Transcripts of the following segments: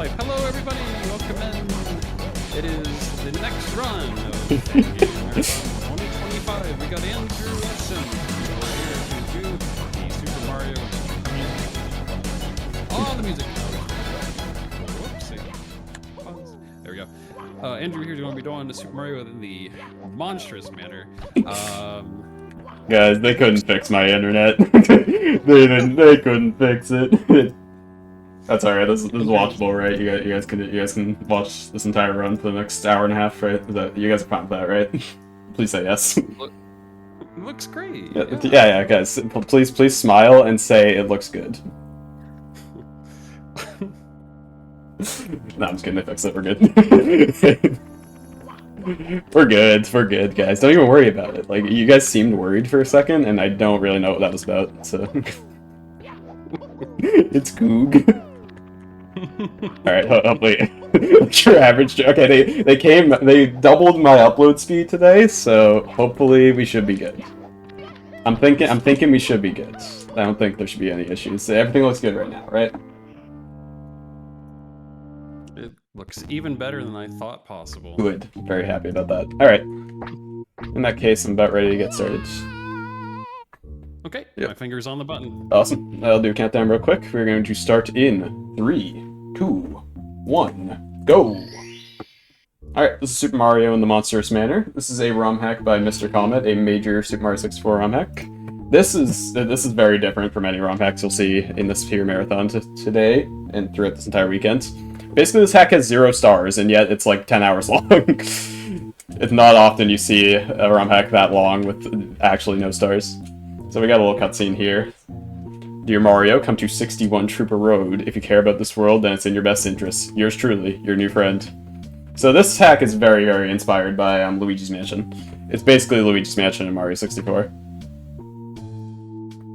life. Hello, everybody. Welcome in. It is the next run of Fangame Marathon 2025. We got AndrewSM64 here to do the Super Mario community. Oh, the music. Whoopsie. Pause. There we go. Andrew here is going to be doing the Super Mario in the Monstrous manner. Guys, they couldn't fix my internet. They couldn't fix it. That's alright. This is watchable, right? You guys can watch this entire run for the next hour and a half, right? You guys are fine with that, right? Please say yes. Looks great. Yeah, guys. Please smile and say it looks good. No, I'm just kidding. They fixed it. We're good. We're good, guys. Don't even worry about it. Like, you guys seemed worried for a second, and I don't really know what that was about, so... It's Goog. Alright, hopefully... Your average... Okay, they doubled my upload speed today, so hopefully we should be good. I'm thinking we should be good. I don't think there should be any issues. Everything looks good right now, right? It looks even better than I thought possible. Good. Very happy about that. Alright. In that case, I'm about ready to get started. Okay, yep. My finger's on the button. Awesome. I'll do a countdown real quick. We're going to start in 3, 2, 1, go! Alright, this is Super Mario in the Monstrous Manor. This is a ROM hack by Mr. Comet, a major Super Mario 64 ROM hack. This is very different from any ROM hacks you'll see in this here marathon today and throughout this entire weekend. Basically, this hack has 0 stars, and yet it's like 10 hours long. It's not often you see a ROM hack that long with actually no stars. So we got a little cutscene here. Dear Mario, come to 61 Trooper Road. If you care about this world, then it's in your best interest. Yours truly, your new friend. So this hack is very, very inspired by Luigi's Mansion. It's basically Luigi's Mansion in Mario 64.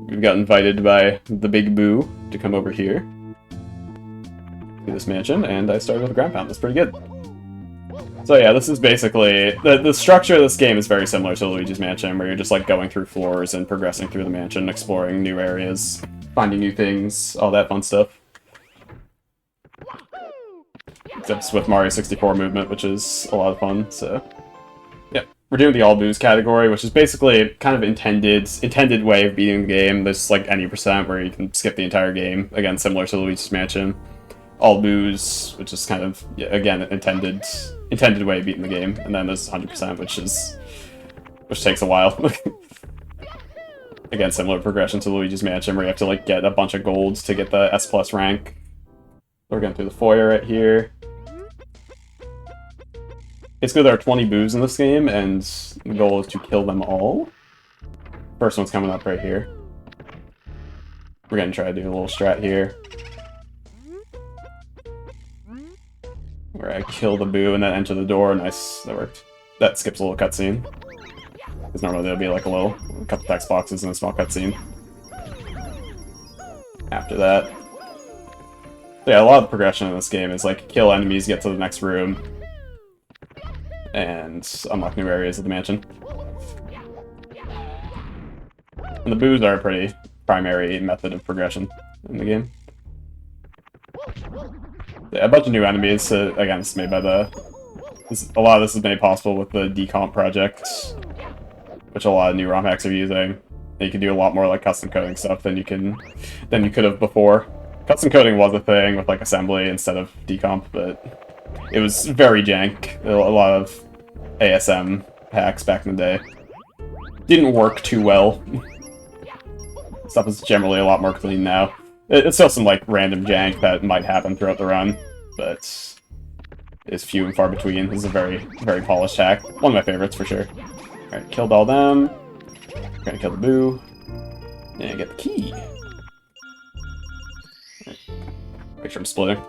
We've got invited by the Big Boo to come over here to this mansion, and I started with a ground pound. That's pretty good. So yeah, this is basically... The structure of this game is very similar to Luigi's Mansion, where you're just like going through floors and progressing through the mansion, exploring new areas, finding new things, all that fun stuff. Except with Mario 64 movement, which is a lot of fun, so... Yeah, we're doing the All Boos category, which is basically kind of intended way of beating the game. There's like any percent where you can skip the entire game, again, similar to Luigi's Mansion. All Boos, which is kind of, yeah, again, intended way of beating the game, and then there's 100%, which takes a while. Again, similar progression to Luigi's Mansion, where you have to like get a bunch of golds to get the S+ rank. We're going through the foyer right here. Basically, there are 20 Boos in this game, and the goal is to kill them all. First one's coming up right here. We're gonna try to do a little strat here, where I kill the Boo and then enter the door. Nice, that worked. That skips a little cutscene. Because normally there'll be like a couple text boxes and a small cutscene after that. So yeah, a lot of the progression in this game is like kill enemies, get to the next room, and unlock new areas of the mansion. And the Boos are a pretty primary method of progression in the game. Yeah, a bunch of new enemies. Again, it's made by a lot of this is made possible with the Decomp project, which a lot of new ROM hacks are using. And you can do a lot more like custom coding stuff than you could have before. Custom coding was a thing with like assembly instead of Decomp, but it was very jank. A lot of ASM hacks back in the day didn't work too well. Stuff is generally a lot more clean now. It's still some, like, random jank that might happen throughout the run, but is few and far between. This is a very, very polished hack. One of my favorites, for sure. Alright, killed all them. Gonna kill the Boo. And get the key. Right. Make sure I'm splitting.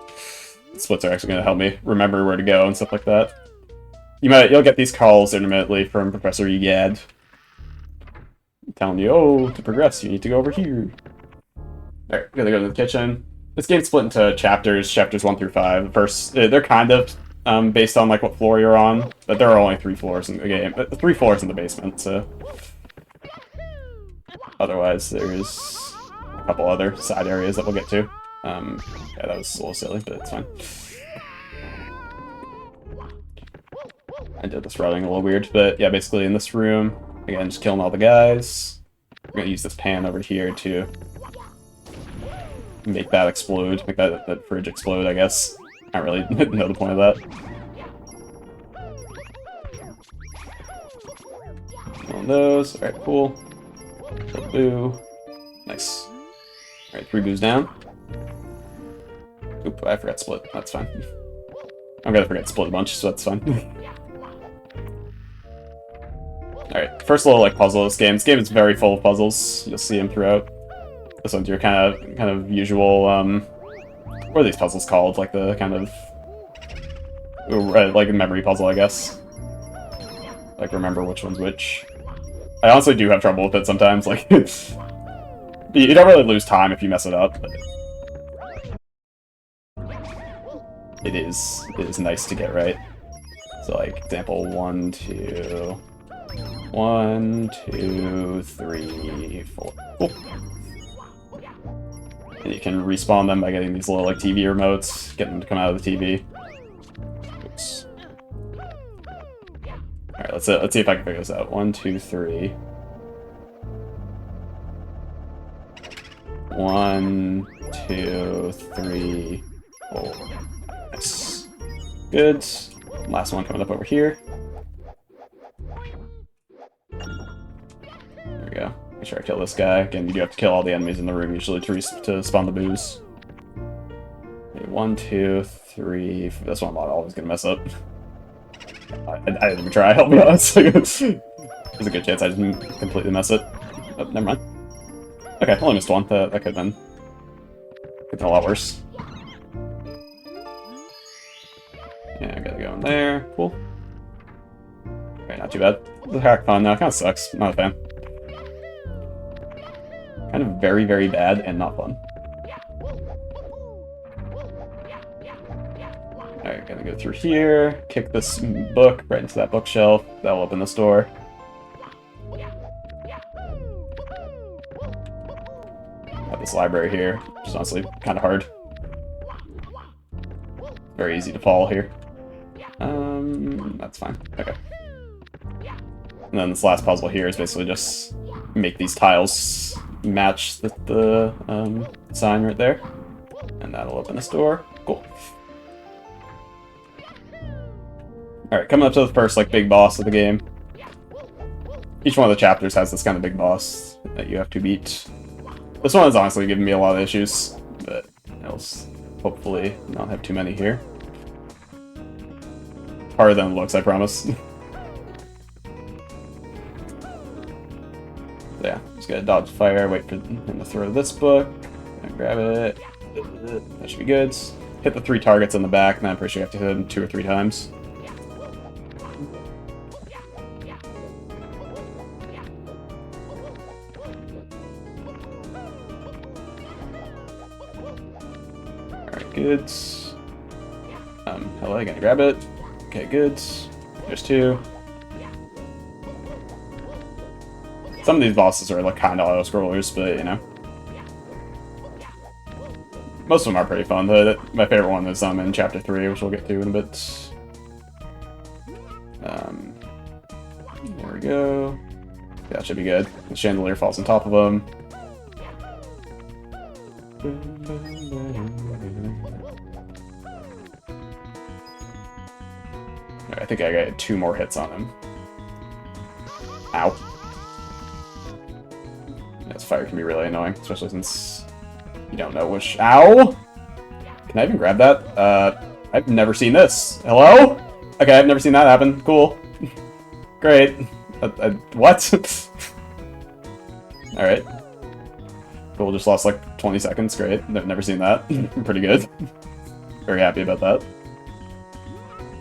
The splits are actually gonna help me remember where to go and stuff like that. You'll get these calls intermittently from Professor Egad, telling you, oh, to progress, you need to go over here. Alright, we're gonna go to the kitchen. This game's split into chapters 1 through 5. First, they're kind of based on like what floor you're on, but there are only 3 floors in the game. 3 floors in the basement, so... Otherwise, there's a couple other side areas that we'll get to. Yeah, that was a little silly, but it's fine. I did this routing a little weird, but yeah, basically in this room, again, just killing all the guys. We're gonna use this pan over here to make that explode, make that fridge explode, I guess. I don't really know the point of that. One of those, alright, cool. Boo. Nice. Alright, 3 boos down. Oop, I forgot split, that's fine. I'm gonna forget split a bunch, so that's fine. Alright, first little like puzzle of this game. This game is very full of puzzles. You'll see them throughout. This one's your kind of usual, what are these puzzles called? Like the kind of, like a memory puzzle, I guess. Like remember which one's which. I honestly do have trouble with it sometimes, like, you don't really lose time if you mess it up, but it is nice to get right. So like, example 1, 2... 1, 2, 3, 4. Cool. And you can respawn them by getting these little like TV remotes, get them to come out of the TV. Oops. Alright, let's see if I can figure this out. 1, 2, 3. 1, 2, 3, 4. Nice. Good. Last one coming up over here. There we go. Make sure I kill this guy. Again, you do have to kill all the enemies in the room usually to spawn the boos. Okay, 1, 2, 3. This one I'm always gonna mess up. I didn't even try, I'll be honest. There's a good chance I just completely mess it. Oh, never mind. Okay, I only missed one. That could have been a lot worse. Yeah, I gotta go in there. Cool. Okay, not too bad. The hackathon now kind of sucks. Not a fan. Kind of very, very bad and not fun. Alright, gonna go through here, kick this book right into that bookshelf. That'll open this door. Got this library here, which is honestly kind of hard. Very easy to fall here. That's fine. Okay. And then this last puzzle here is basically just make these tiles match the sign right there. And that'll open this door. Cool. Alright, coming up to the first, like, big boss of the game. Each one of the chapters has this kind of big boss that you have to beat. This one is honestly giving me a lot of issues, but else hopefully not have too many here. Harder than it looks, I promise. Yeah, just gotta dodge fire, wait for him to throw this book, and grab it. That should be good. Hit the 3 targets in the back, and I'm pretty sure you have to hit them 2 or 3 times. Alright, good. Hello, gonna grab it. Okay, good. There's 2. Some of these bosses are like kind of auto-scrollers, but you know. Most of them are pretty fun. My favorite one is in Chapter 3, which we'll get to in a bit. There we go. That should be good. The chandelier falls on top of them. I think I got 2 more hits on him. Ow. This fire can be really annoying, especially since you don't know which— Ow! Can I even grab that? I've never seen this. Hello? Okay, I've never seen that happen. Cool. Great. What? Alright. Cool, just lost like 20 seconds. Great. I've never seen that. Pretty good. Very happy about that.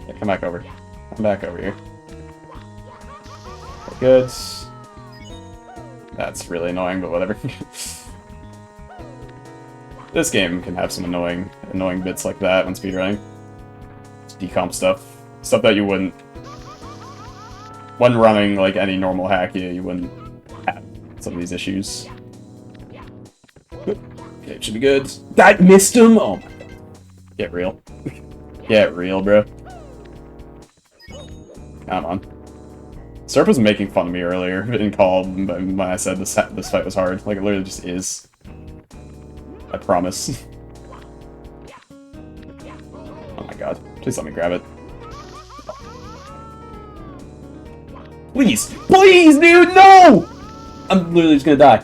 Yeah, come back over. Come back over here. Good. That's really annoying, but whatever. This game can have some annoying bits like that when speedrunning. Decomp stuff. Stuff that you wouldn't... When running like any normal hack, you wouldn't have some of these issues. Okay, it should be good. That missed him! Oh my god. Get real. Get real, bro. Come Come on. Serp was making fun of me earlier in call when I said this fight was hard. Like, it literally just is. I promise. Oh my god. Please let me grab it. Please! Please, dude! No! I'm literally just gonna die.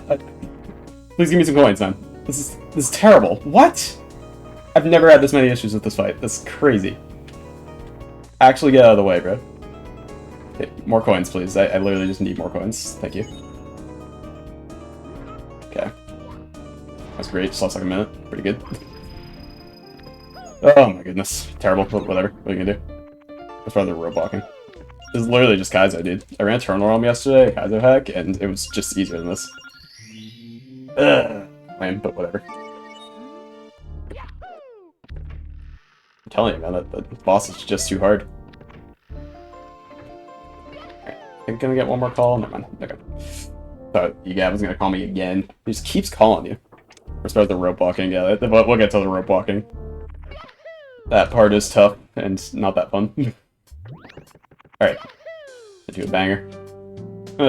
Please give me some coins, man. This is terrible. What? I've never had this many issues with this fight. That's crazy. Actually get out of the way, bro. Okay, more coins, please. I literally just need more coins. Thank you. Okay. That's great. Just lost like a minute. Pretty good. Oh my goodness. Terrible, but whatever. What are you gonna do? That's rather rope blocking. This is literally just Kaizo, dude. I ran a terminal realm yesterday, Kaizo hack, and it was just easier than this. Ugh. Lame, but whatever. I'm telling you, man, that boss is just too hard. Alright, I think I'm gonna get one more call. Never mind. Okay. Thought Egab was gonna call me again. He just keeps calling you. Let's start with the rope walking. Yeah, we'll get to the rope walking. That part is tough and not that fun. Alright. Into a banger.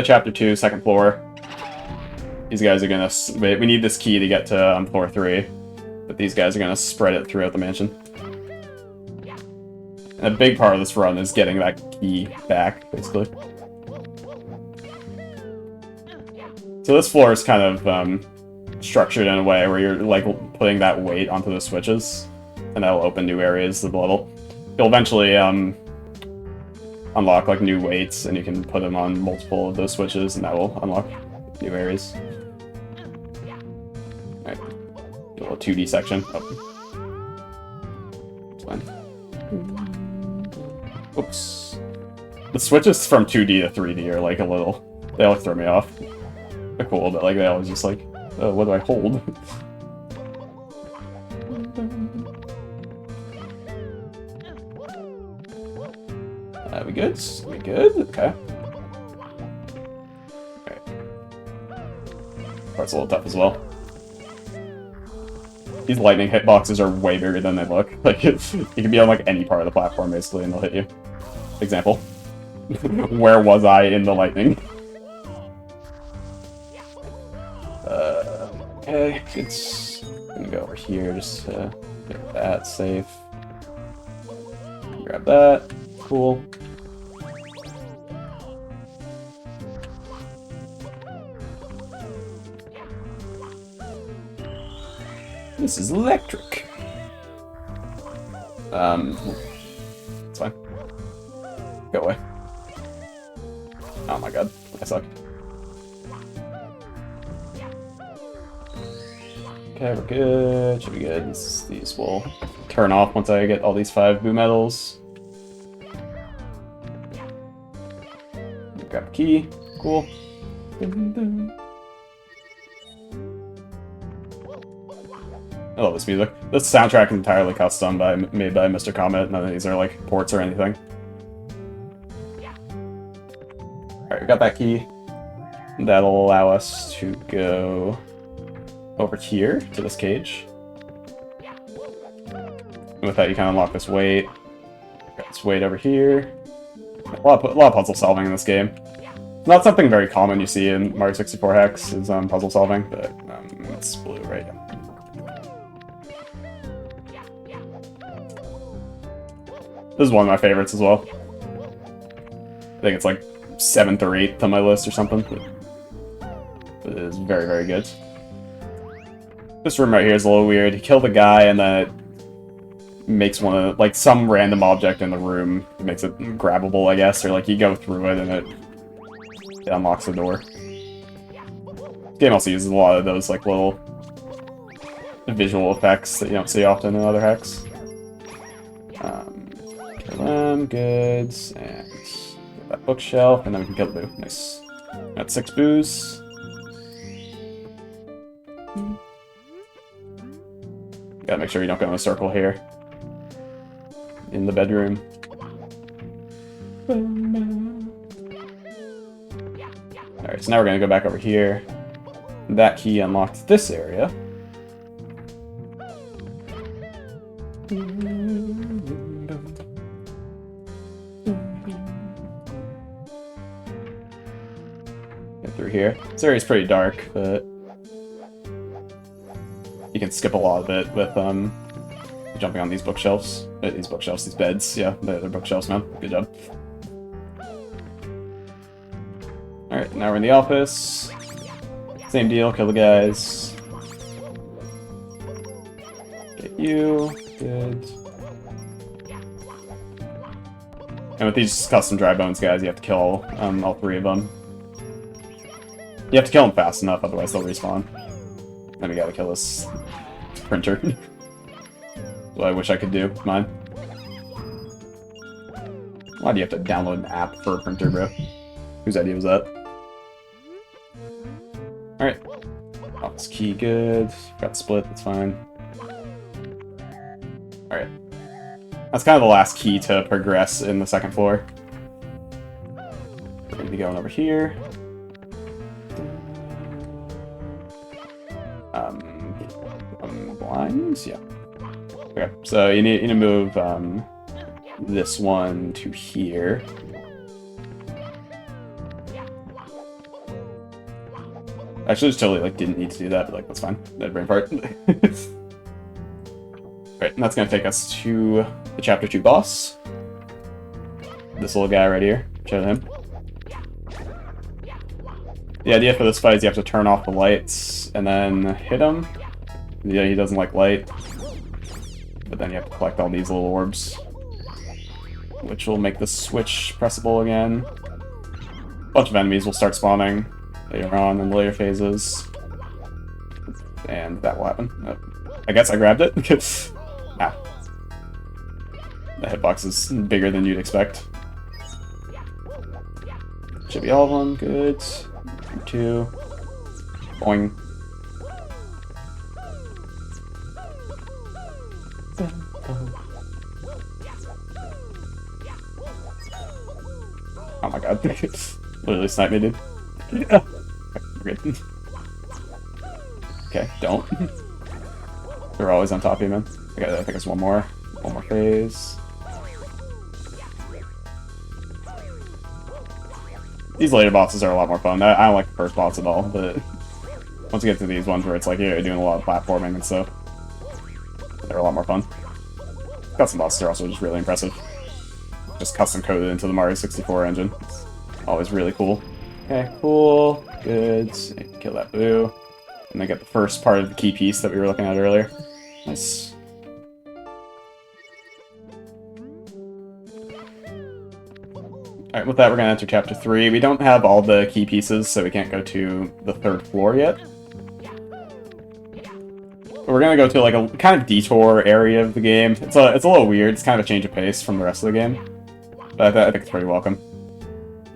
Chapter 2, second floor. These guys are gonna... we need this key to get to floor 3. But these guys are gonna spread it throughout the mansion. And a big part of this run is getting that key back, basically. So this floor is kind of structured in a way where you're like putting that weight onto the switches. And that'll open new areas of the level. You'll eventually unlock like new weights, and you can put them on multiple of those switches, and that will unlock new areas. Alright. Do a little 2D section. Oh. It's fine. Oops. The switches from 2D to 3D are like a little... they always throw me off. They're cool, but like they always just like, oh, what do I hold? We good? We good? Okay. Alright. Part's a little tough as well. These lightning hitboxes are way bigger than they look. Like, you can be on like any part of the platform basically and they'll hit you. Example. Where was I in the lightning? Okay, it's gonna go over here just to get that safe. Grab that. Cool. This is electric. It's fine. Go away. Oh my god, I suck. Okay, we're good. Should be good. These will turn off once I get all these 5 boo medals. Grab a key. Cool. I love this music. This soundtrack is entirely custom, made by Mr. Comet. None of these are like ports or anything. Alright, we got that key. That'll allow us to go over here to this cage. And with that, you kind of unlock this weight. Got this weight over here. A lot of puzzle solving in this game. Not something very common you see in Mario 64 hacks is puzzle solving, but it's blue, right? This is one of my favorites as well. I think it's like 7th or 8th on my list or something. But it is very, very good. This room right here is a little weird. You kill the guy and then it makes like some random object in the room. It makes it grabbable, I guess, or like you go through it and it unlocks the door. This game also uses a lot of those like little visual effects that you don't see often in other hacks. Kill them, goods, and get that bookshelf, and then we can kill the boo. Nice. Got 6 boos. Gotta make sure you don't go in a circle here. In the bedroom. Alright, so now we're gonna go back over here. That key unlocks this area. through here. This area's pretty dark, but you can skip a lot of it with jumping on these bookshelves. These beds. Yeah, they're bookshelves, man. Good job. Alright, now we're in the office. Same deal, kill the guys. Get you. Good. And with these custom dry bones guys, you have to kill all 3 of them. You have to kill them fast enough, otherwise they'll respawn. Then we gotta kill this printer. What I wish I could do with mine. Why do you have to download an app for a printer, bro? Whose idea was that? Alright. Office key, good. Got split, that's fine. Alright. That's kind of the last key to progress in the 2nd floor. We're going to be going over here. Blinds? Yeah. Okay, so you need to move this one to here. Actually, just totally didn't need to do that, but that's fine. That brain part. Right, and that's gonna take us to the Chapter 2 boss. This little guy right here. Show him. The idea for this fight is you have to turn off the lights and then hit him. Yeah, he doesn't like light. But then you have to collect all these little orbs, which will make the switch pressable again. A bunch of enemies will start spawning later on in the later phases. And that will happen. I guess I grabbed it. Ow. The hitbox is bigger than you'd expect. Should be all of them. Good. 2. Boing. Oh my god. Literally sniped me, dude. We're good. Okay, don't. They're always on top of you, man. Okay, I think it's one more phase. These later bosses are a lot more fun. I don't like the first boss at all, but once you get to these ones where it's like you're doing a lot of platforming and stuff, they're a lot more fun. Custom bosses are also just really impressive. Just custom coded into the Mario 64 engine. It's always really cool. Okay, cool. Good. Kill that blue. And then get the first part of the key piece that we were looking at earlier. Nice. Alright, with that we're going to enter Chapter 3. We don't have all the key pieces, so we can't go to the 3rd floor yet. But we're going to go to a kind of detour area of the game. It's a little weird. It's kind of a change of pace from the rest of the game. But I think it's pretty welcome.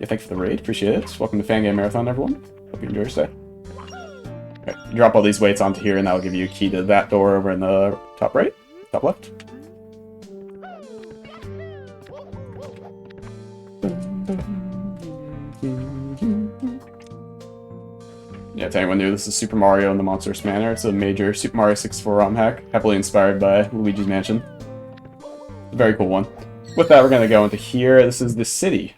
Yeah, thanks for the raid. Appreciate it. Welcome to Fangame Marathon, everyone. Hope you enjoy your stay. Okay, drop all these weights onto here, and that'll give you a key to that door over in the top right, top left. Yeah, to anyone new, this is Super Mario and the Monstrous Manor. It's a major Super Mario 64 ROM hack, heavily inspired by Luigi's Mansion. A very cool one. With that, we're going to go into here. This is the city.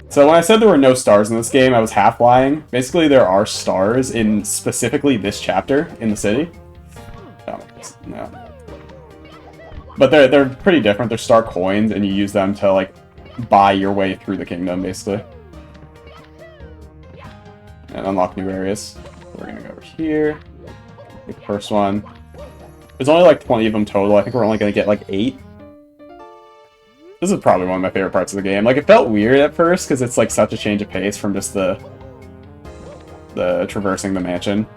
So when I said there were no stars in this game, I was half lying. Basically, there are stars in specifically this chapter in the city. No. But they're pretty different. They're star coins, and you use them to buy your way through the kingdom, basically. And unlock new areas. So we're gonna go over here. Take the first one. There's only 20 of them total. I think we're only gonna get 8. This is probably one of my favorite parts of the game. It felt weird at first because it's such a change of pace from just the traversing the mansion.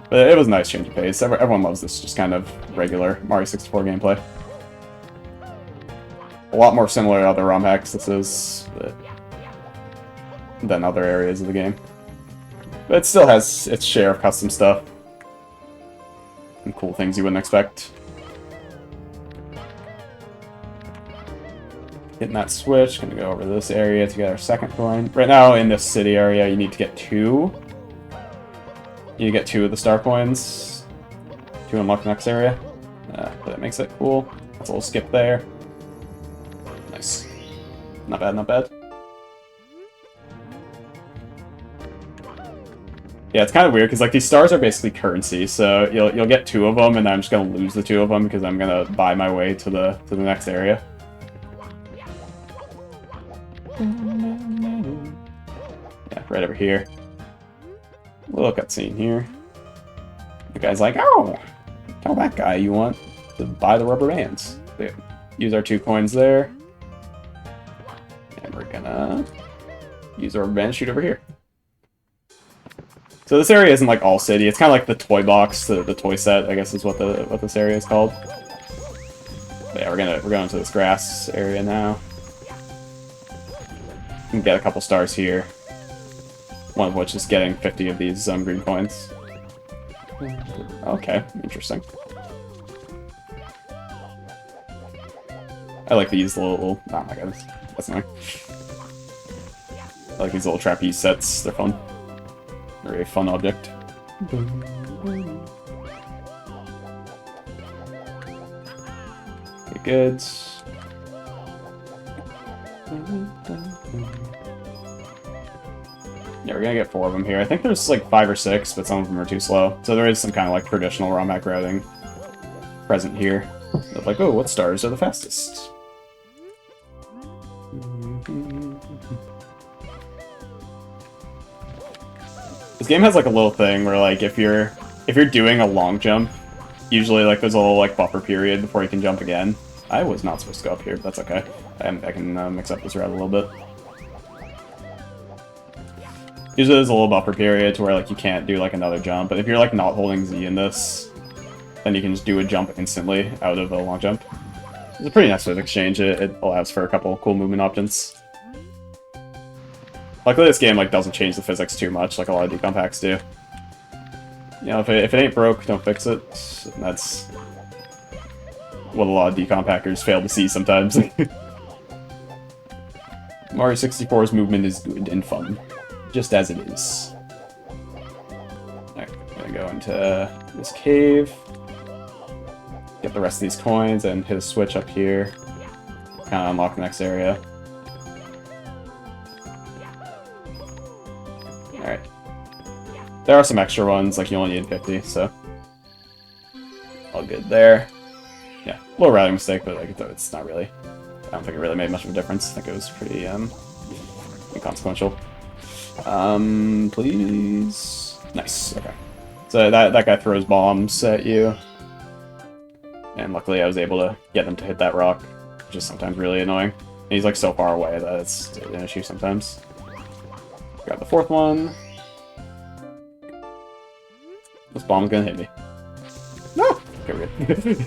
But it was a nice change of pace. Everyone loves this just kind of regular Mario 64 gameplay. A lot more similar to other ROM hacks this is than other areas of the game. But it still has its share of custom stuff. And cool things you wouldn't expect. Hitting that switch, gonna go over to this area to get our second coin. Right now, in this city area, you need to get 2. You need to get 2 of the star coins to unlock the next area. But that makes it cool. That's a little skip there. Nice. Not bad, not bad. Yeah, it's kind of weird because like these stars are basically currency, so you'll get 2 of them, and then I'm just gonna lose the 2 of them because I'm gonna buy my way to the next area. Yeah, right over here. Little cutscene here. The guy's like, "Oh, tell that guy you want to buy the rubber bands." So, yeah, use our 2 coins there, and we're gonna use our rubber band shoot over here. So this area isn't like all city. It's kind of like the toy box, the toy set, I guess is what this area is called. But yeah, we're going to this grass area now. We can get a couple stars here. One of which is getting 50 of these green coins. Okay, interesting. I like these little oh my goodness, that's annoying. I like these little trapeze sets. They're fun. Very fun object. Okay, good. Yeah, we're gonna get 4 of them here. I think there's like 5 or 6, but some of them are too slow. So there is some kind of like traditional ROM hack routing present here. Of like, oh, what stars are the fastest? This game has like a little thing where like if you're doing a long jump, usually like there's a little like buffer period before you can jump again. I was not supposed to go up here, but that's okay. I can mix up this route a little bit. Usually there's a little buffer period to where like you can't do like another jump, but if you're like not holding Z in this, then you can just do a jump instantly out of a long jump. It's a pretty nice way to exchange. It allows for a couple cool movement options. Luckily this game like doesn't change the physics too much like a lot of decomp hacks do. You know, if it ain't broke, don't fix it. And that's what a lot of decomp hackers fail to see sometimes. Mario 64's movement is good and fun, just as it is. Alright, I'm gonna go into this cave, get the rest of these coins, and hit a switch up here. Kind of unlock the next area. Alright. There are some extra ones, like you only need 50, so all good there. Yeah, a little routing mistake, but like it's not really. I don't think it really made much of a difference. I think it was pretty inconsequential. Please. Nice. Okay. So that guy throws bombs at you, and luckily I was able to get him to hit that rock, which is sometimes really annoying. And he's like so far away that it's an issue sometimes. Grab the 4th one. This bomb's gonna hit me. No! Okay, we're good.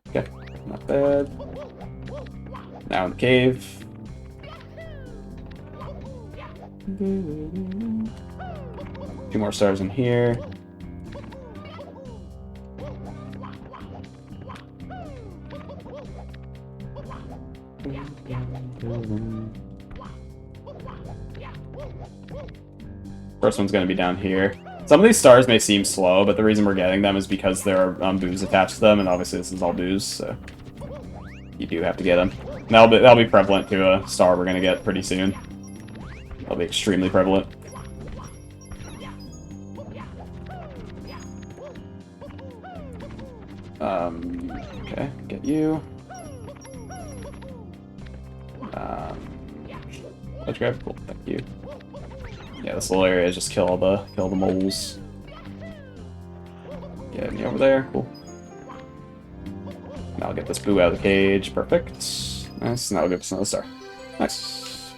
Okay, not bad. Now in the cave. 2 more stars in here. First one's going to be down here. Some of these stars may seem slow, but the reason we're getting them is because there are booze attached to them, and obviously this is all booze, so you do have to get them. And that'll be prevalent to a star we're going to get pretty soon. That'll be extremely prevalent. Okay, get you. Let's grab. Cool, thank you. Yeah, this little area just kill all the moles. Get me over there. Cool. Now I'll get this boo out of the cage. Perfect. Nice. Now I'll give us another star. Nice.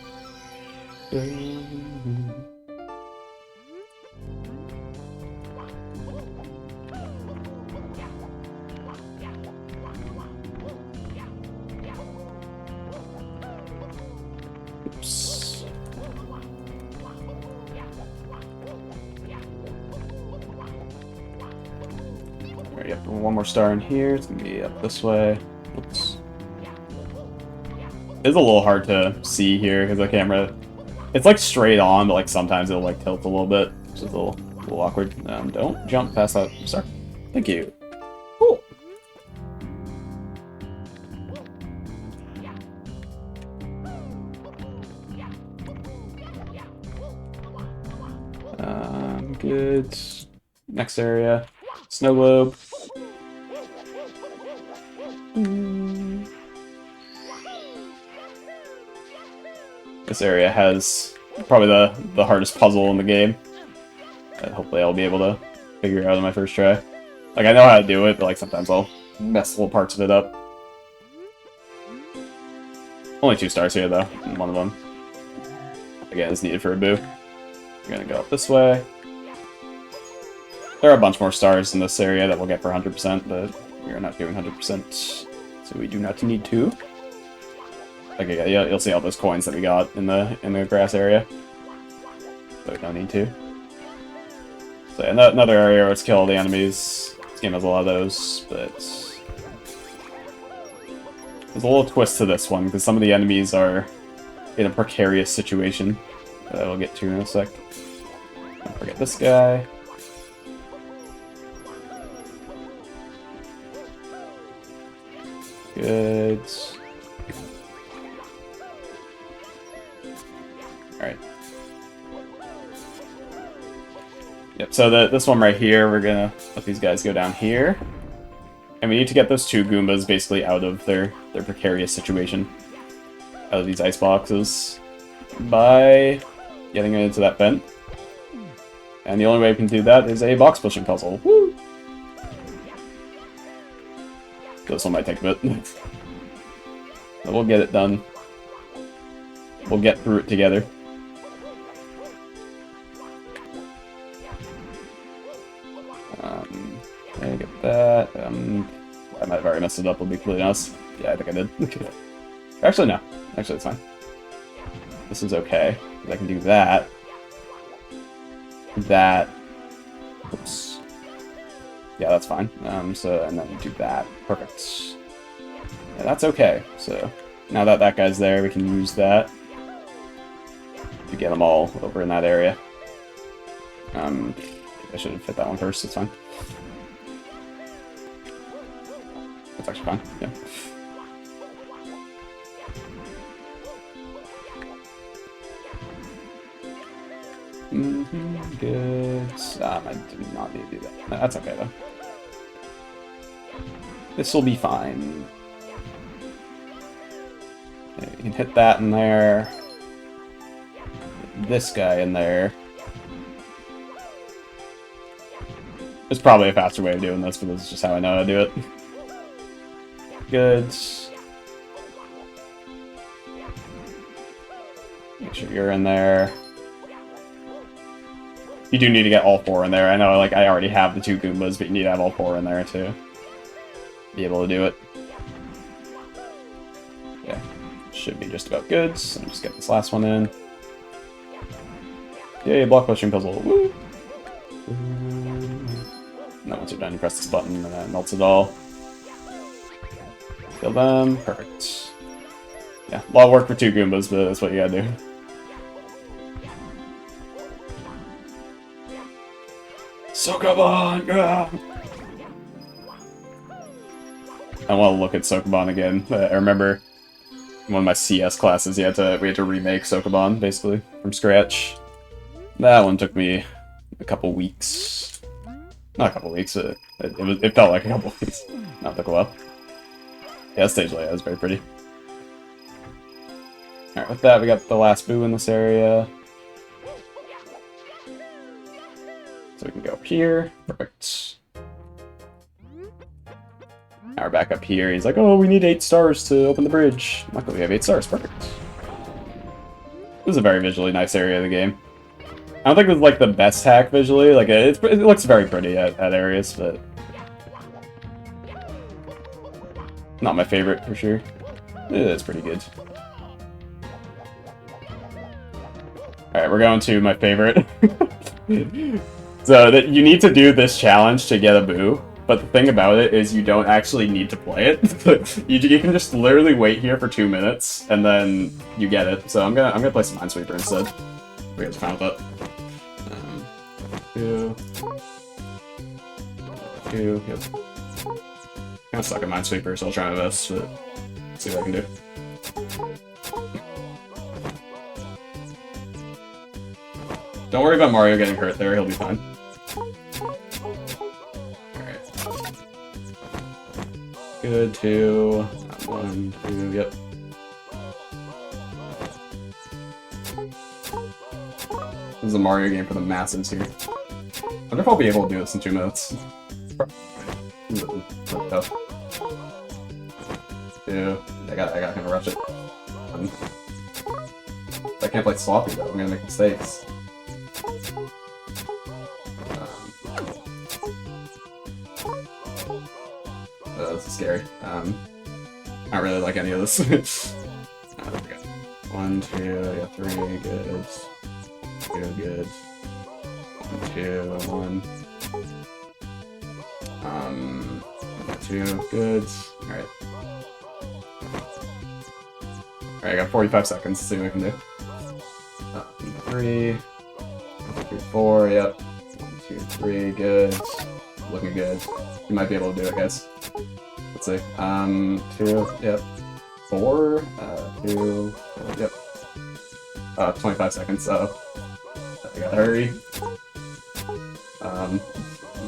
Oops. Yep, one more star in here. It's gonna be up this way. Oops. It's a little hard to see here because the camera, it's like straight on, but like sometimes it'll like tilt a little bit, which is a little awkward. Don't jump past that star. Thank you. Cool. Good. Next area. Snow globe. This area has probably the hardest puzzle in the game. Hopefully I'll be able to figure it out on my first try. Like, I know how to do it, but like sometimes I'll mess little parts of it up. Only 2 stars here, though. One of them, again, is needed for a boo. We're gonna go up this way. There are a bunch more stars in this area that we'll get for 100%, but we're not doing 100%, so we do not need to. Okay, yeah, you'll see all those coins that we got in the grass area, but we don't need to. So another area where it's kill all the enemies. This game has a lot of those, but there's a little twist to this one because some of the enemies are in a precarious situation that I will get to in a sec. Don't forget this guy. Good. Alright. Yep, so this one right here, we're gonna let these guys go down here. And we need to get those 2 Goombas basically out of their precarious situation. Out of these ice boxes. By getting it into that vent. And the only way we can do that is a box pushing puzzle. Woo! This one might take a bit. But we'll get it done. We'll get through it together. I get that. I might have already messed it up, I'll be completely honest. Yeah, I think I did. Actually, no. Actually, it's fine. This is okay. I can do that. That. Oops. Yeah, that's fine. And then do that. Perfect. Yeah, that's okay. So, now that that guy's there, we can use that to get them all over in that area. I should have hit that one first, it's fine. That's actually fine, yeah. Good. I do not need to do that. That's okay, though. This will be fine. Okay, you can hit that in there. This guy in there. There's probably a faster way of doing this, but this is just how I know how to do it. Good. Make sure you're in there. You do need to get all 4 in there. I know, like, I already have the 2 Goombas, but you need to have all 4 in there to be able to do it. Yeah, should be just about good. So just get this last one in. Yay, block pushing puzzle. Woo! And then once you're done, you press this button, and that melts it all. Kill them. Perfect. Yeah, a lot of work for 2 Goombas, but that's what you gotta do. Sokoban! Ah! I want to look at Sokoban again. I remember in one of my CS classes, we had to remake Sokoban, basically, from scratch. That one took me a couple weeks. Not a couple weeks, it felt like a couple weeks. No, it took a while. Yeah, that stage layout is very pretty. Alright, with that, we got the last boo in this area. So we can go up here. Perfect. Now we're back up here. He's like, oh, we need 8 stars to open the bridge. Luckily, we have 8 stars. Perfect. This is a very visually nice area of the game. I don't think it's like the best hack visually. Like it looks very pretty at areas, but not my favorite for sure. It's pretty good. Alright, we're going to my favorite. So you need to do this challenge to get a boo, but the thing about it is you don't actually need to play it. you can just literally wait here for 2 minutes and then you get it. So I'm gonna play some Minesweeper instead. We guys fine with that. 2. Yep. Kinda suck at Minesweeper, so I'll try my best, but see what I can do. Don't worry about Mario getting hurt there, he'll be fine. Good, 2. 1, 2, yep. This is a Mario game for the masses here. I wonder if I'll be able to do this in 2 minutes. This is really tough. 2. I gotta kind of rush it. I can't play sloppy though, I'm gonna make mistakes. This is scary. I don't really like any of this. 1, 2, I got 3, good. 2, good. 1, 2, 1. 2, good. Alright. Alright, I got 45 seconds to see what I can do. 3, 4, yep. 1, 2, 3, good. Looking good. You might be able to do it, guys. Let's see. 2, yep. 4, 2, yep. 25 seconds, so I gotta hurry.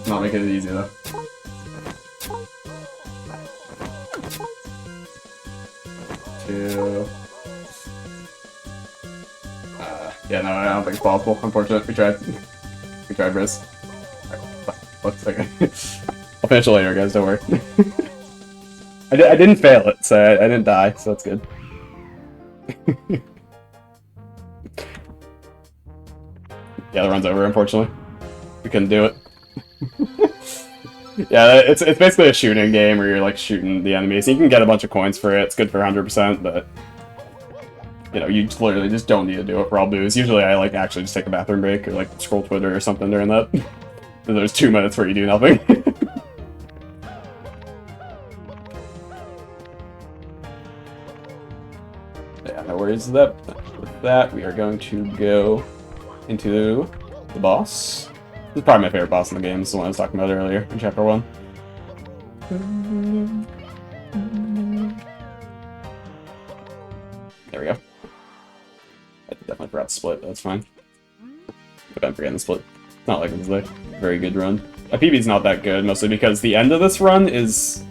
Not making it easy though. Yeah, no, I don't think it's possible. Unfortunately, we tried. We tried, Briz. Looks like I'll finish it later, guys. Don't worry. I didn't fail it, so I didn't die, so that's good. Yeah, the run's over, unfortunately. We couldn't do it. Yeah, it's basically a shooting game where you're like shooting the enemies. You can get a bunch of coins for it. It's good for 100%, but you know, you just literally just don't need to do it for all booze. Usually I like actually just take a bathroom break or like scroll Twitter or something during that. There's 2 minutes where you do nothing. Yeah, no worries with that. With that, we are going to go into the boss. This is probably my favorite boss in the game. It's the one I was talking about earlier in Chapter 1. There we go. I definitely forgot to split, but that's fine. But I'm forgetting the split. It's not like it was a very good run. My PB's not that good, mostly because the end of this run is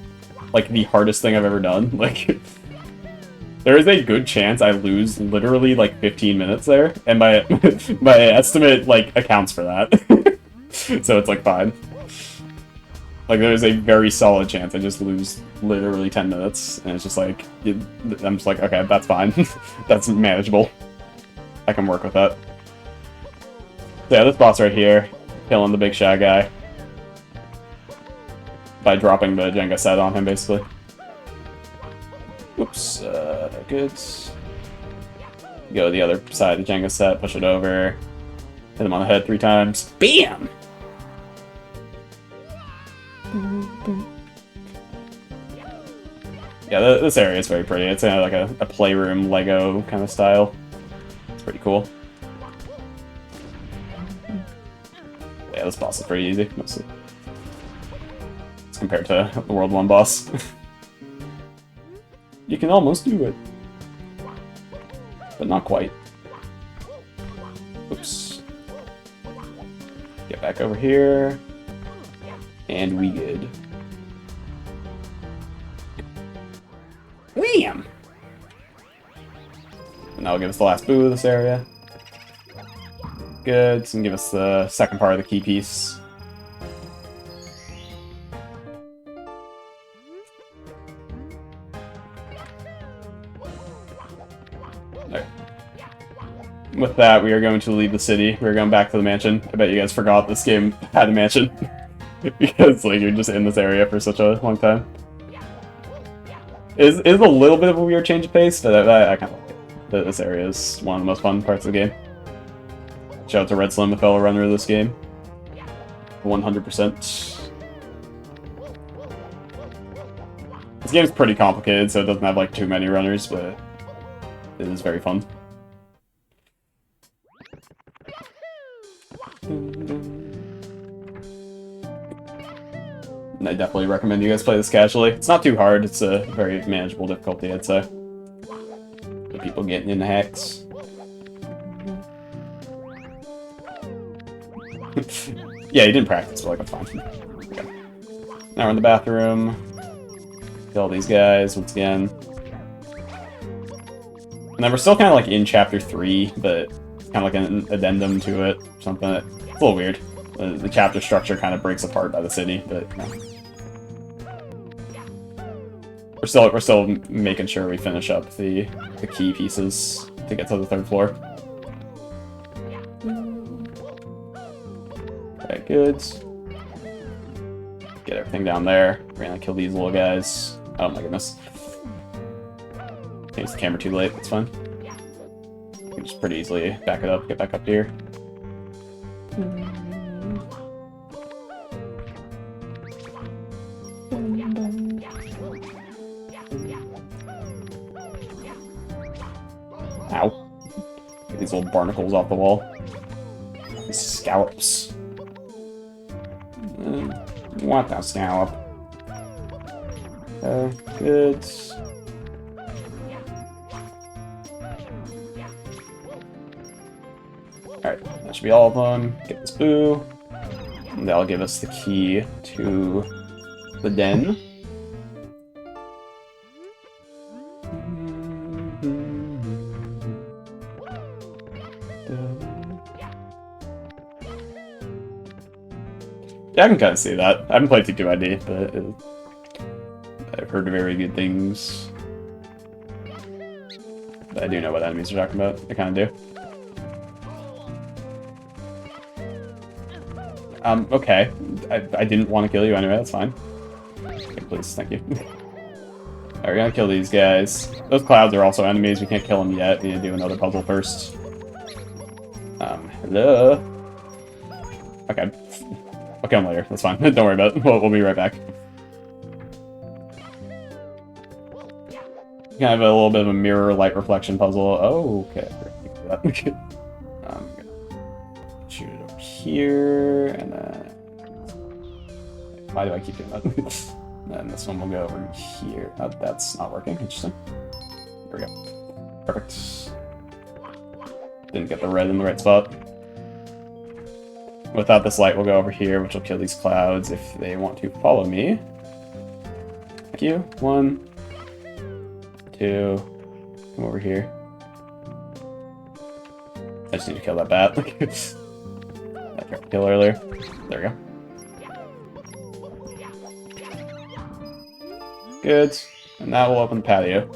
like the hardest thing I've ever done. Like, there is a good chance I lose literally like 15 minutes there, and my my estimate like accounts for that. So it's like fine. Like there's a very solid chance I just lose literally 10 minutes, and it's just like I'm just like, okay, that's fine. That's manageable. I can work with that. So yeah, this boss right here, killing the big shy guy by dropping the Jenga set on him, basically. Oops, good. Go to the other side of the Jenga set, push it over, hit him on the head 3 times. BAM! Yeah, this area is very pretty. It's like a playroom Lego kind of style. It's pretty cool. Yeah, this boss is pretty easy, mostly. As compared to the World 1 boss. You can almost do it. But not quite. Oops. Get back over here. And we good. Wham! And that'll give us the last boo of this area. Good, so give us the second part of the key piece. There. With that, we are going to leave the city. We're going back to the mansion. I bet you guys forgot this game had a mansion. Because like you're just in this area for such a long time. It's a little bit of a weird change of pace, but I kind of like it. This area is one of the most fun parts of the game. Shout out to Red Slim, the fellow runner of this game. 100%. This game's pretty complicated, so it doesn't have like too many runners, but it is very fun. And I definitely recommend you guys play this casually. It's not too hard, it's a very manageable difficulty, I'd say. For people getting into hacks. Yeah, you didn't practice, but like, I'm fine. Okay. Now we're in the bathroom. Kill these guys once again. And then we're still kind of like in chapter 3, but kind of like an addendum to it, something. It's a little weird. The chapter structure kind of breaks apart by the city, but you know. We're still making sure we finish up the key pieces to get to the 3rd floor. Okay, good. Get everything down there. We're gonna kill these little guys. Oh my goodness. Use the camera too late, that's fine. You can just pretty easily back it up, get back up here. Ow. Get these little barnacles off the wall. These scallops. What the scallop? Good. Alright, that should be all of them. Get this boo. And that'll give us the key to the den. Yeah, I can kind of see that. I haven't played T2ID, but I've heard very good things. But I do know what enemies are talking about. I kind of do. Okay. I didn't want to kill you anyway, that's fine. Okay, please, thank you. Alright, we're gonna kill these guys. Those clouds are also enemies, we can't kill them yet. We need to do another puzzle first. Hello? Okay. I'll kill him later, that's fine. Don't worry about it. We'll be right back. Kind of a little bit of a mirror light reflection puzzle. Oh, okay. Shoot it over here, and then... Why do I keep doing that? And this one will go over here. Oh, that's not working. Interesting. There we go. Perfect. Didn't get the red in the right spot. Without this light, we'll go over here, which will kill these clouds if they want to follow me. Thank you. 1, 2. Come over here. I just need to kill that bat. I tried to kill earlier. There we go. Good. And that will open the patio.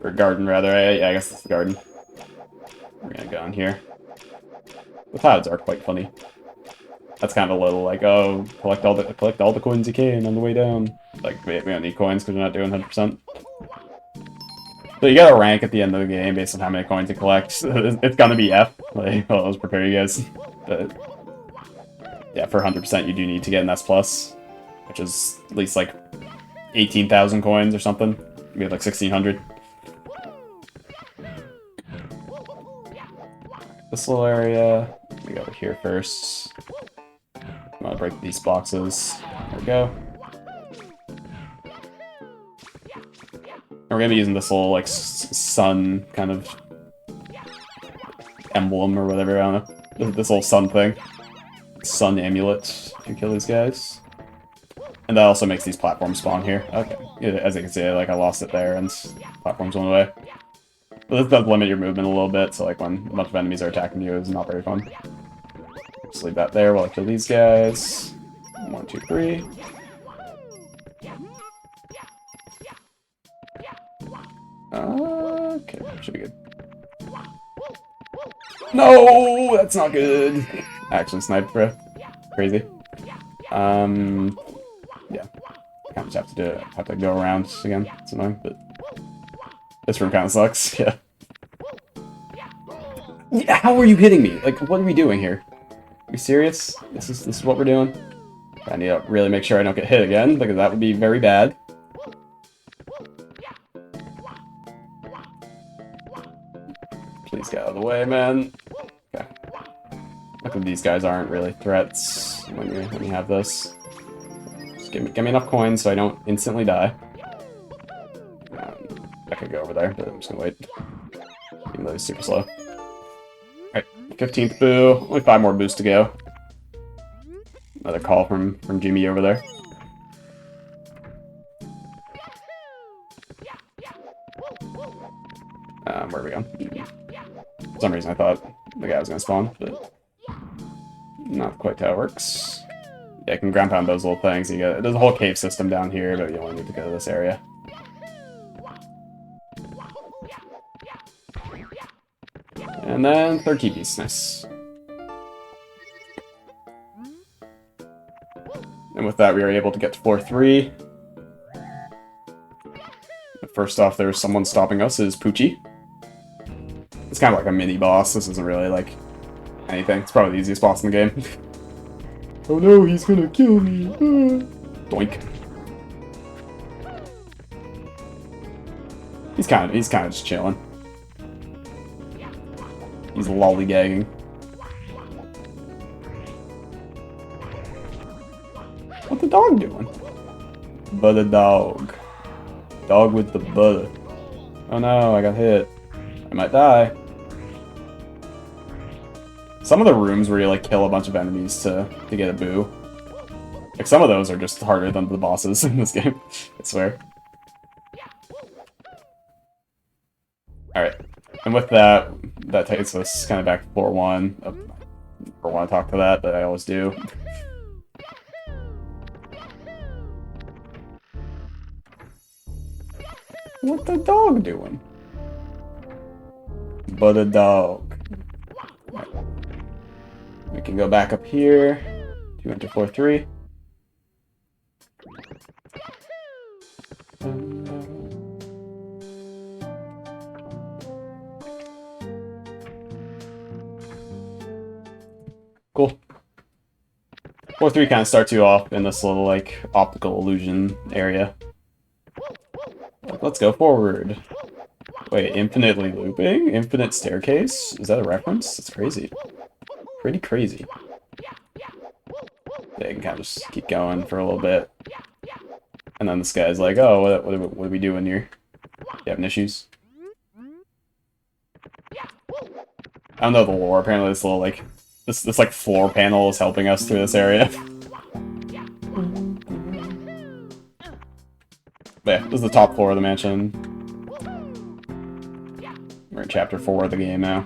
Or garden, rather. Yeah, I guess it's the garden. We're gonna go in here. The clouds are quite funny. That's kind of a little like, oh, collect all the coins you can on the way down. Like, we don't need coins because we're not doing 100%. So you got a rank at the end of the game based on how many coins you collect. It's gonna be F. Like, well, I'll just prepare you guys. But yeah, for 100% you do need to get an S+, which is at least like 18,000 coins or something. We have like 1,600. This little area, we go over here first. I'm gonna break these boxes. There we go. And we're gonna be using this little like sun kind of emblem or whatever. I don't know. This little sun thing, sun amulet to kill these guys. And that also makes these platforms spawn here. Okay, as you can see, like I lost it there and platforms went away. But this does limit your movement a little bit, so like when a bunch of enemies are attacking you, it's not very fun. Just leave that there while I kill these guys. 1, 2, 3. Okay, should be good. No, that's not good. Action snipe, bro. Crazy. Yeah. I kind of just have to do it. Have to go around again. It's annoying, but this room kind of sucks. Yeah. How are you hitting me? Like, what are we doing here? Are you serious? This is what we're doing? I need to really make sure I don't get hit again, because that would be very bad. Please get out of the way, man. Okay. Luckily these guys aren't really threats when you have this. Just give me enough coins so I don't instantly die. I could go over there, but I'm just gonna wait. Even though he's super slow. Alright, 15th boo. Only 5 more boos to go. Another call from Jimmy over there. Where are we going? For some reason I thought the guy was gonna spawn, but not quite how it works. Yeah, you can ground pound those little things. There's a whole cave system down here, but you only need to go to this area. And then third key piece, nice. And with that, we are able to get to floor 3. First off, there's someone stopping us, is Poochie. It's kind of like a mini boss. This isn't really like anything. It's probably the easiest boss in the game. Oh no, he's gonna kill me! Doink. He's kind of just chilling. He's lollygagging. What's the dog doing? Butter dog. Dog with the butter. Oh no, I got hit. I might die. Some of the rooms where you like kill a bunch of enemies to get a boo. Like some of those are just harder than the bosses in this game. I swear. Alright. And with that takes us kind of back to floor 1. I want to talk to that, but I always do. What the dog doing? But a dog. We can go back up here to enter floor 3. Cool. Floor 3 kind of starts you off in this little, like, optical illusion area. Let's go forward. Wait, infinitely looping? Infinite staircase? Is that a reference? That's crazy. Pretty crazy. Yeah, you can kind of just keep going for a little bit. And then this guy's like, oh, what are we doing here? You having issues? I don't know the lore. Apparently this little, like, this like, floor panel is helping us through this area. But yeah, this is the top floor of the mansion. We're in chapter 4 of the game now.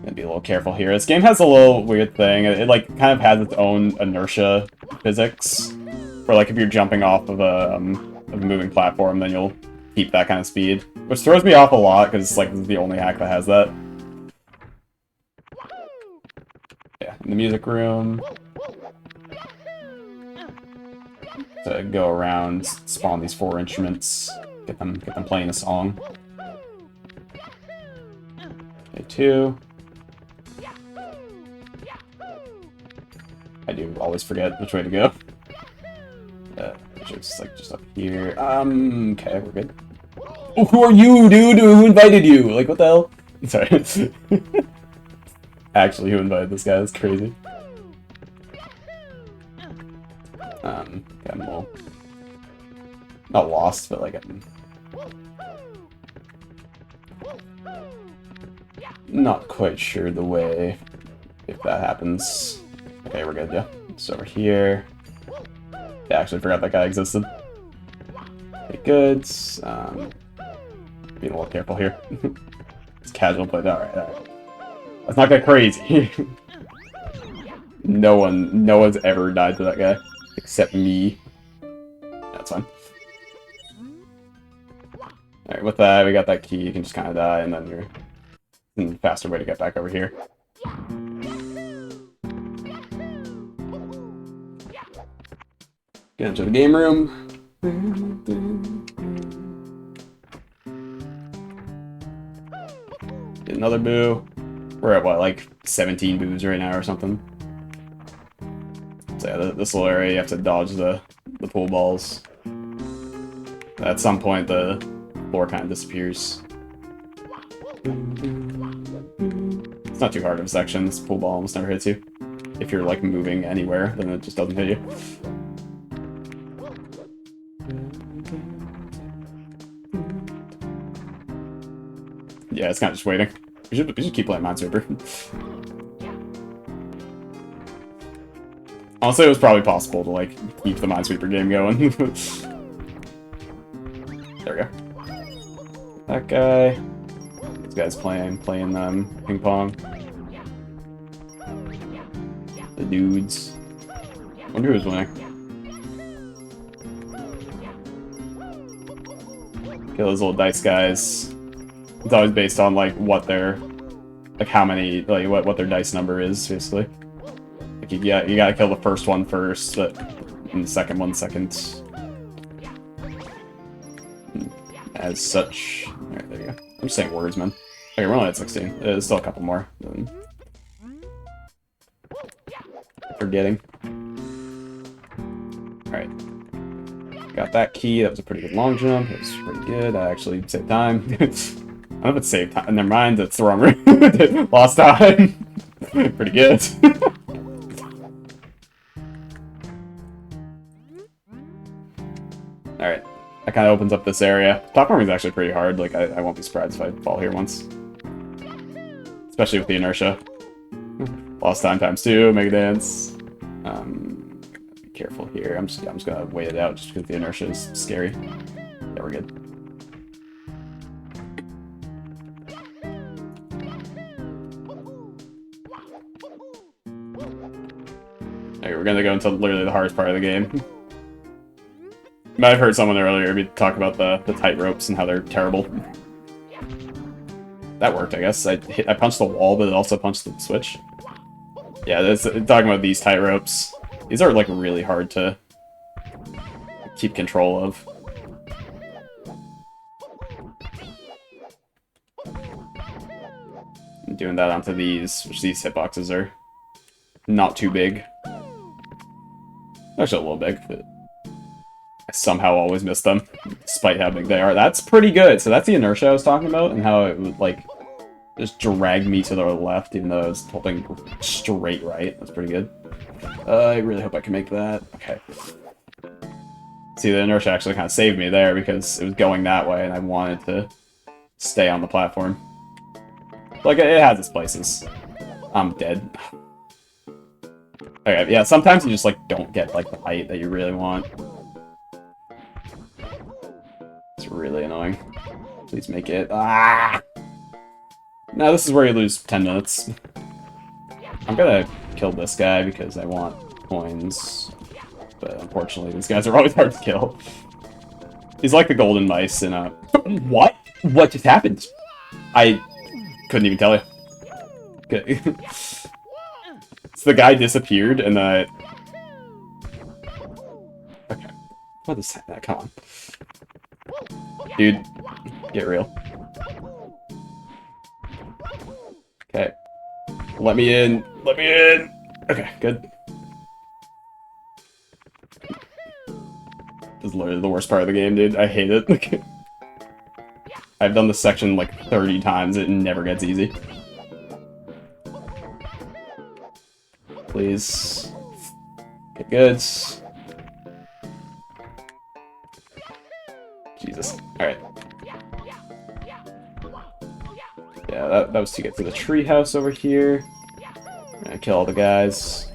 Gotta be a little careful here. This game has a little weird thing. It like kind of has its own inertia physics. For like if you're jumping off of a moving platform, then you'll keep that kind of speed. Which throws me off a lot, because like this is the only hack that has that. Yeah, in the music room. To go around, spawn these 4 instruments, get them playing a song. Okay, 2. I do always forget which way to go. Which is like just up here. Okay, we're good. Oh, who are you, dude? Who invited you? Like, what the hell? Sorry. Actually, who invited this guy? That's crazy. I'm all not lost, but like I'm not quite sure the way if that happens. Okay, we're good, yeah. So over here. Yeah, I actually forgot that guy existed. Okay, good. Being a little careful here. It's casual, but alright. Let's not get crazy. No one's ever died to that guy. Except me. That's fine. Alright, with that, we got that key. You can just kind of die, and then you're in a faster way to get back over here. Get into the game room. Get another boo. We're at, what, like 17 boos right now or something? So yeah, this little area, you have to dodge the pool balls. At some point, the floor kind of disappears. It's not too hard of a section. This pool ball almost never hits you. If you're, like, moving anywhere, then it just doesn't hit you. Yeah, it's kind of just waiting. We should keep playing Minesweeper. Honestly, it was probably possible to, like, keep the Minesweeper game going. There we go. That guy. This guy's playing ping pong. The dudes. I wonder who's winning. Kill those little dice guys. It's always based on, like, what their, like, how many, like, what their dice number is, basically. Like, you gotta kill the first one first, but and the second one second. As such. Alright, there you go. I'm just saying words, man. Okay, we're only at 16. There's still a couple more. Forgetting. Alright. Got that key. That was a pretty good long jump. It was pretty good. I actually saved time. I don't know if it saved time. Never mind. That's the wrong route. Lost time. Pretty good. Alright. That kind of opens up this area. Platforming is actually pretty hard. Like, I won't be surprised if I fall here once. Especially with the inertia. Lost time times 2. Mega dance. Be careful here. I'm just gonna wait it out just because the inertia is scary. Yeah, we're good. Okay, we're gonna go into literally the hardest part of the game. You might have heard someone earlier talk about the tight ropes and how they're terrible. That worked, I guess. I punched the wall, but it also punched the switch. Yeah, talking about these tight ropes. These are, like, really hard to keep control of. I'm doing that onto these, which these hitboxes are not too big. Actually, a little big, but I somehow always miss them, despite how big they are. That's pretty good. So that's the inertia I was talking about, and how it would, like, just drag me to the left, even though I was holding straight right. That's pretty good. I really hope I can make that. Okay. See, the inertia actually kind of saved me there, because it was going that way, and I wanted to stay on the platform. Like, it has its places. I'm dead. Okay, yeah, sometimes you just, like, don't get, like, the height that you really want. It's really annoying. Please make it. Ah! Now this is where you lose 10 minutes. I'm gonna kill this guy because I want coins. But unfortunately, these guys are always hard to kill. He's like the golden mice in a... What? What just happened? I couldn't even tell you. Okay. So the guy disappeared and Okay. What is that? Come on. Dude, get real. Okay. Let me in. Let me in. Okay, good. This is literally the worst part of the game, dude. I hate it. I've done this section like 30 times. It never gets easy. Please. Get good. Jesus. Alright. Yeah, that was to get to the treehouse over here. I'm gonna kill all the guys.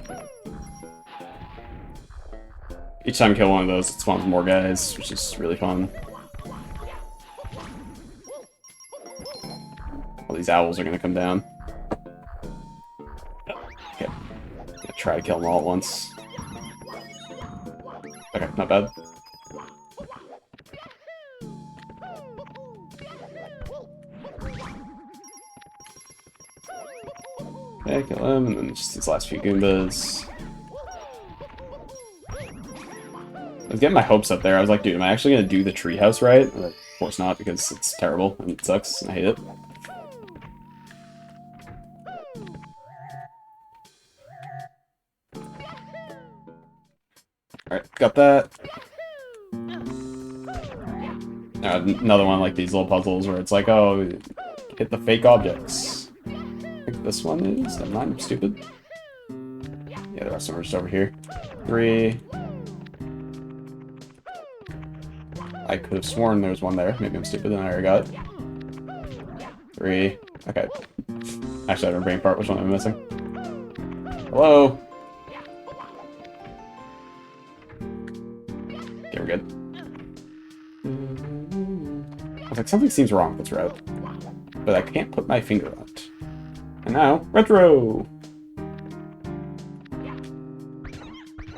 Each time I kill one of those, it spawns more guys, which is really fun. All these owls are gonna come down. Okay. I'm gonna try to kill them all at once. Okay, not bad. Okay, kill him, and then just these last few Goombas. I was getting my hopes up there. I was like, dude, am I actually gonna do the treehouse right? Of course not, because it's terrible, and it sucks, and I hate it. Alright, got that. Another one like these little puzzles where it's like, oh, hit the fake objects. I think this one is. Never mind, I'm stupid. Yeah, the rest of them are just over here. 3. I could have sworn there was one there. Maybe I'm stupid and I already got it. 3. Okay. Actually, I have a brain part. Which one am I missing? Hello? Okay, we're good. I was like, something seems wrong with this route. But I can't put my finger on it. And now, retro!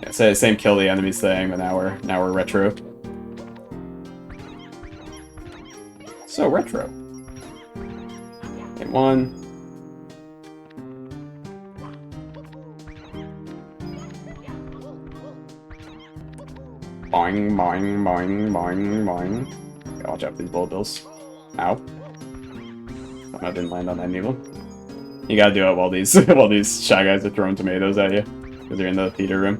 Yeah, so same kill the enemies thing, but now we're retro. So retro. Hit 1. Boing, boing, boing, boing, boing. Gotta watch out for these bullet bills. Ow. I didn't land on any of them. You gotta do it while these while these shy guys are throwing tomatoes at you. Because they're in the theater room.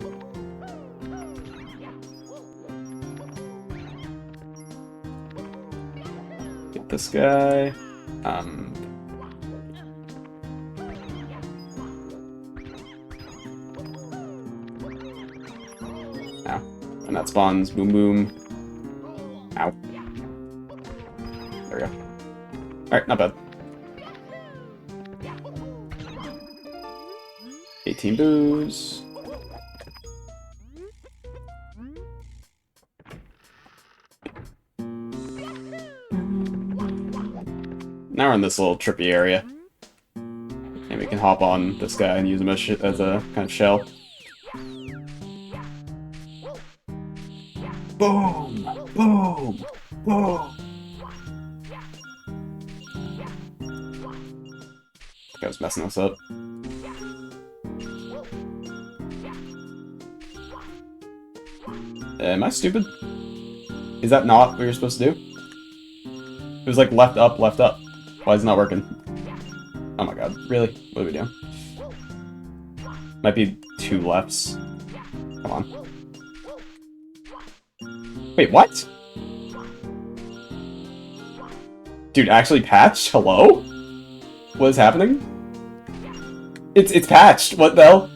Get this guy. Ow. And that spawns. Boom boom. Ow. There we go. Alright, not bad. 18 boos. Now we're in this little trippy area. And we can hop on this guy and use him as a kind of shell. Boom! Boom! Boom! I was messing this up. Am I stupid? Is that not what you're supposed to do? It was like left up, left up. Why is it not working? Oh my god, really? What are we doing? Might be 2 lefts. Come on. Wait, what? Dude, actually patched? Hello? What is happening? It's patched. What the hell?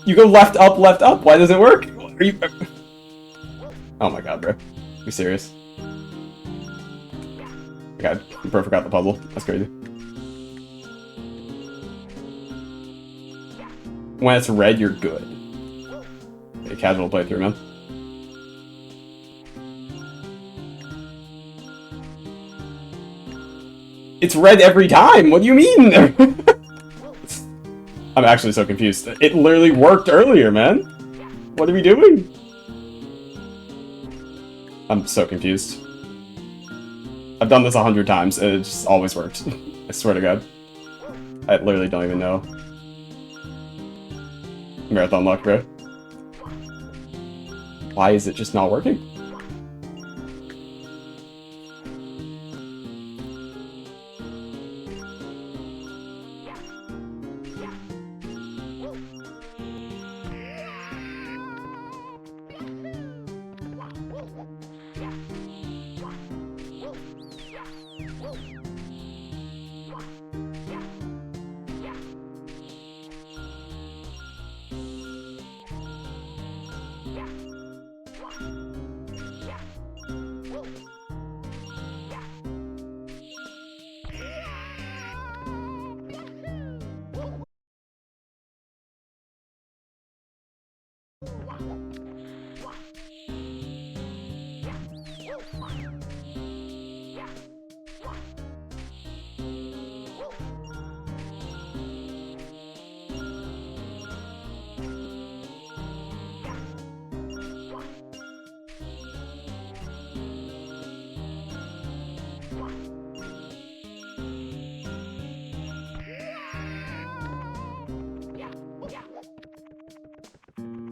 You go left up, left up. Why does it work? Are you... Oh my god, bro. Are you serious? God, I forgot the puzzle. That's crazy. When it's red, you're good. A casual playthrough, man. It's red every time! What do you mean? I'm actually so confused. It literally worked earlier, man! What are we doing? I'm so confused. I've done this 100 times, and it just always worked. I swear to god. I literally don't even know. Marathon luck, bro. Why is it just not working?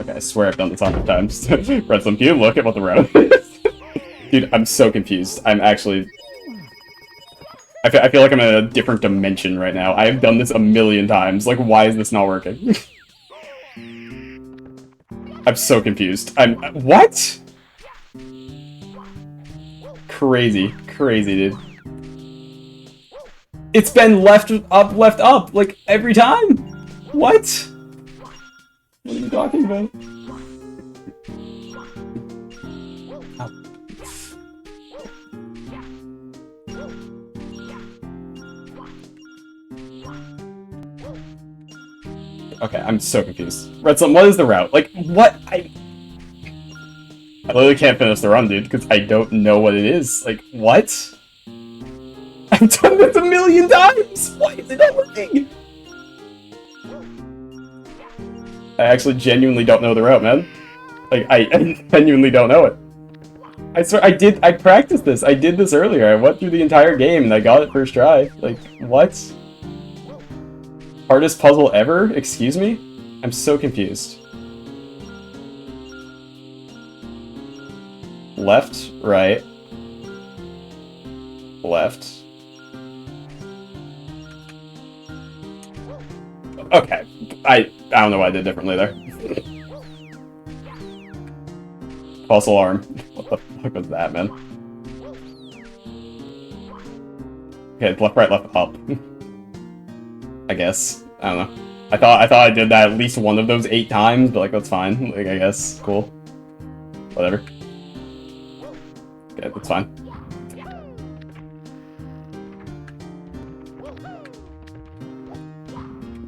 Okay, I swear I've done this 100 times. Redstone, can you look at what the route is? Dude, I'm so confused. I'm actually... I feel like I'm in a different dimension right now. I have done this 1,000,000 times. Like, why is this not working? I'm so confused. What? Crazy. Crazy, dude. It's been left up, like, every time! What? What are you talking about? Oh. I'm so confused. Redstone, what is the route? Like, what? I literally can't finish the run, dude, because I don't know what it is. Like, what? I've done this a million times! Why is it not working? I actually genuinely don't know the route, man. Like, I genuinely don't know it. I swear, I practiced this. I did this earlier. I went through the entire game and I got it first try. Like, what? Hardest puzzle ever? Excuse me? I'm so confused. Left, right. Left. Okay. I don't know what I did differently there. False alarm. What the fuck was that, man? Okay, left, right, left, up. I guess. I don't know. I thought I did that at least one of those 8 times, but like that's fine. Like I guess. Cool. Whatever. Okay, that's fine.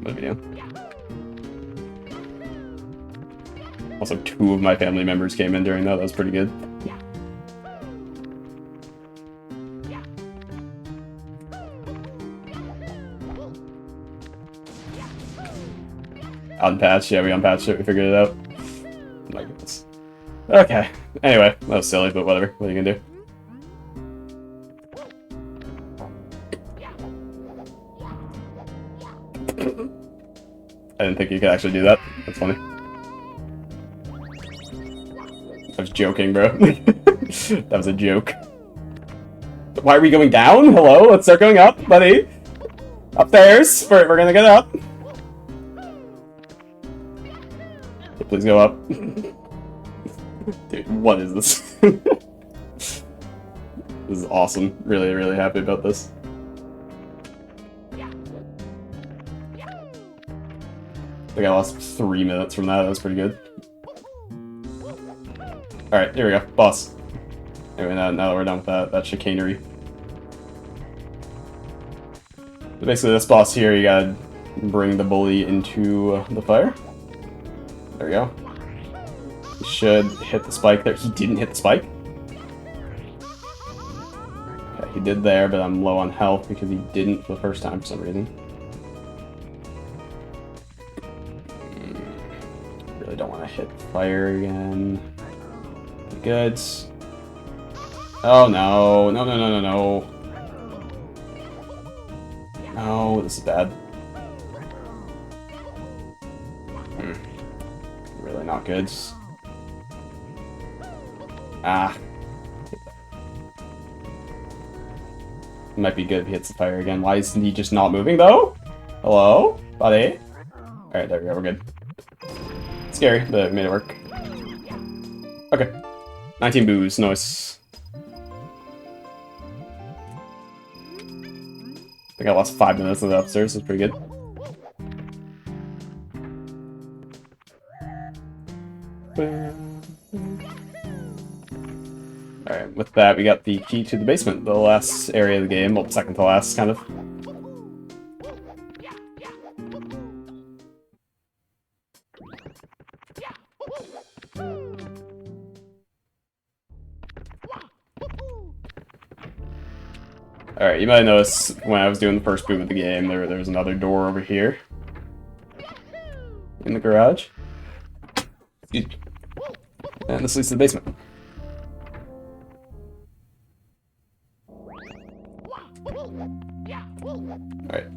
What are we doing? Also, 2 of my family members came in during that. That was pretty good. Unpatched, yeah, we unpatched it, we figured it out. Oh my goodness. Okay, anyway, that was silly, but whatever. What are you gonna do? I didn't think you could actually do that. That's funny. I was joking, bro. That was a joke. Why are we going down? Hello? Let's start going up, buddy. Upstairs. We're gonna get up. Please go up. Dude, what is this? This is awesome. Really, really happy about this. I think I lost 3 minutes from that. That was pretty good. Alright, here we go. Boss. Anyway, now that we're done with that chicanery. So basically, this boss here, you gotta bring the bully into the fire. There we go. He should hit the spike there. He didn't hit the spike. Okay, he did there, but I'm low on health because he didn't for the first time for some reason. Really don't want to hit fire again. Good. Oh no. No, no, no, no, no. No, this is bad. Really not good. Ah. It might be good if he hits the fire again. Why is he just not moving though? Hello? Buddy? Alright, there we go, we're good. Scary, but it made it work. Okay. 19 boos, nice. I think I lost 5 minutes of the upstairs, that's pretty good. Alright, with that we got the key to the basement, the last area of the game, well, second to last, kind of. Alright, you might notice when I was doing the first boot of the game, there was another door over here. In the garage. Excuse me. And this leads to the basement. Alright.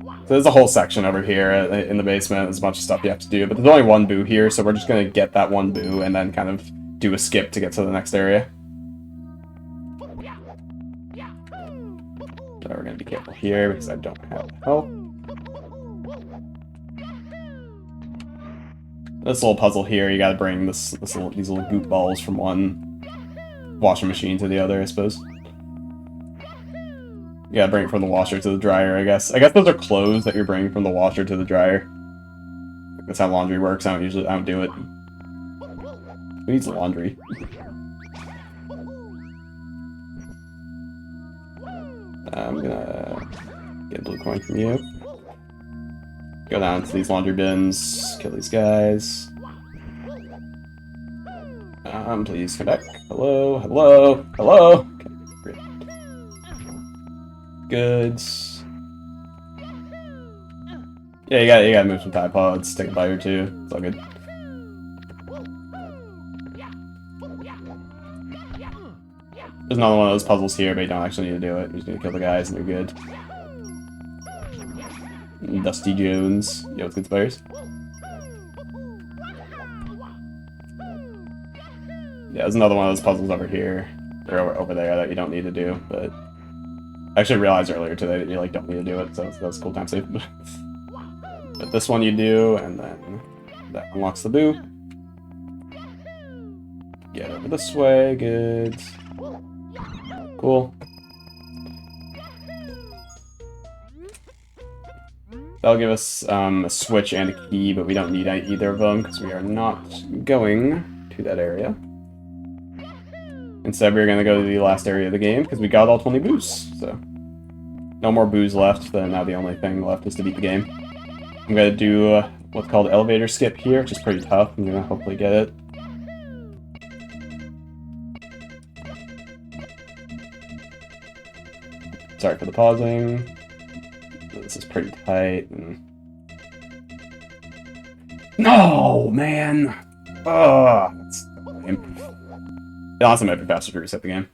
So there's a whole section over here in the basement. There's a bunch of stuff you have to do, but there's only 1 boo here, so we're just gonna get that 1 boo and then kind of do a skip to get to the next area. So we're gonna be careful here because I don't have help. This little puzzle here, you gotta bring these little goop balls from one washing machine to the other, I suppose. You gotta bring it from the washer to the dryer, I guess. I guess those are clothes that you're bringing from the washer to the dryer. That's how laundry works. I don't do it. Who needs laundry? I'm gonna get a blue coin from you. Go down to these laundry bins, kill these guys. Please come back. Hello, hello, hello. Okay, great. Goods. Yeah, you gotta move some Tide Pods, take a bite or two. It's all good. There's another one of those puzzles here, but you don't actually need to do it. You just need to kill the guys and you're good. Dusty Jones. Yo, what's good, spiders? Yeah, there's another one of those puzzles over here, or over there that you don't need to do, but I actually realized earlier today that you like don't need to do it, so that's cool time save. But this one you do, and then that unlocks the boo. Get over this way, good. Cool. That'll give us a switch and a key, but we don't need either of them because we are not going to that area. Instead, we're going to go to the last area of the game because we got all 20 boos. So, no more boos left. Then now the only thing left is to beat the game. I'm going to do what's called elevator skip here, which is pretty tough. I'm going to hopefully get it. Sorry for the pausing. This is pretty tight. No, man! Ugh! That's lame. It honestly might be faster to reset the game.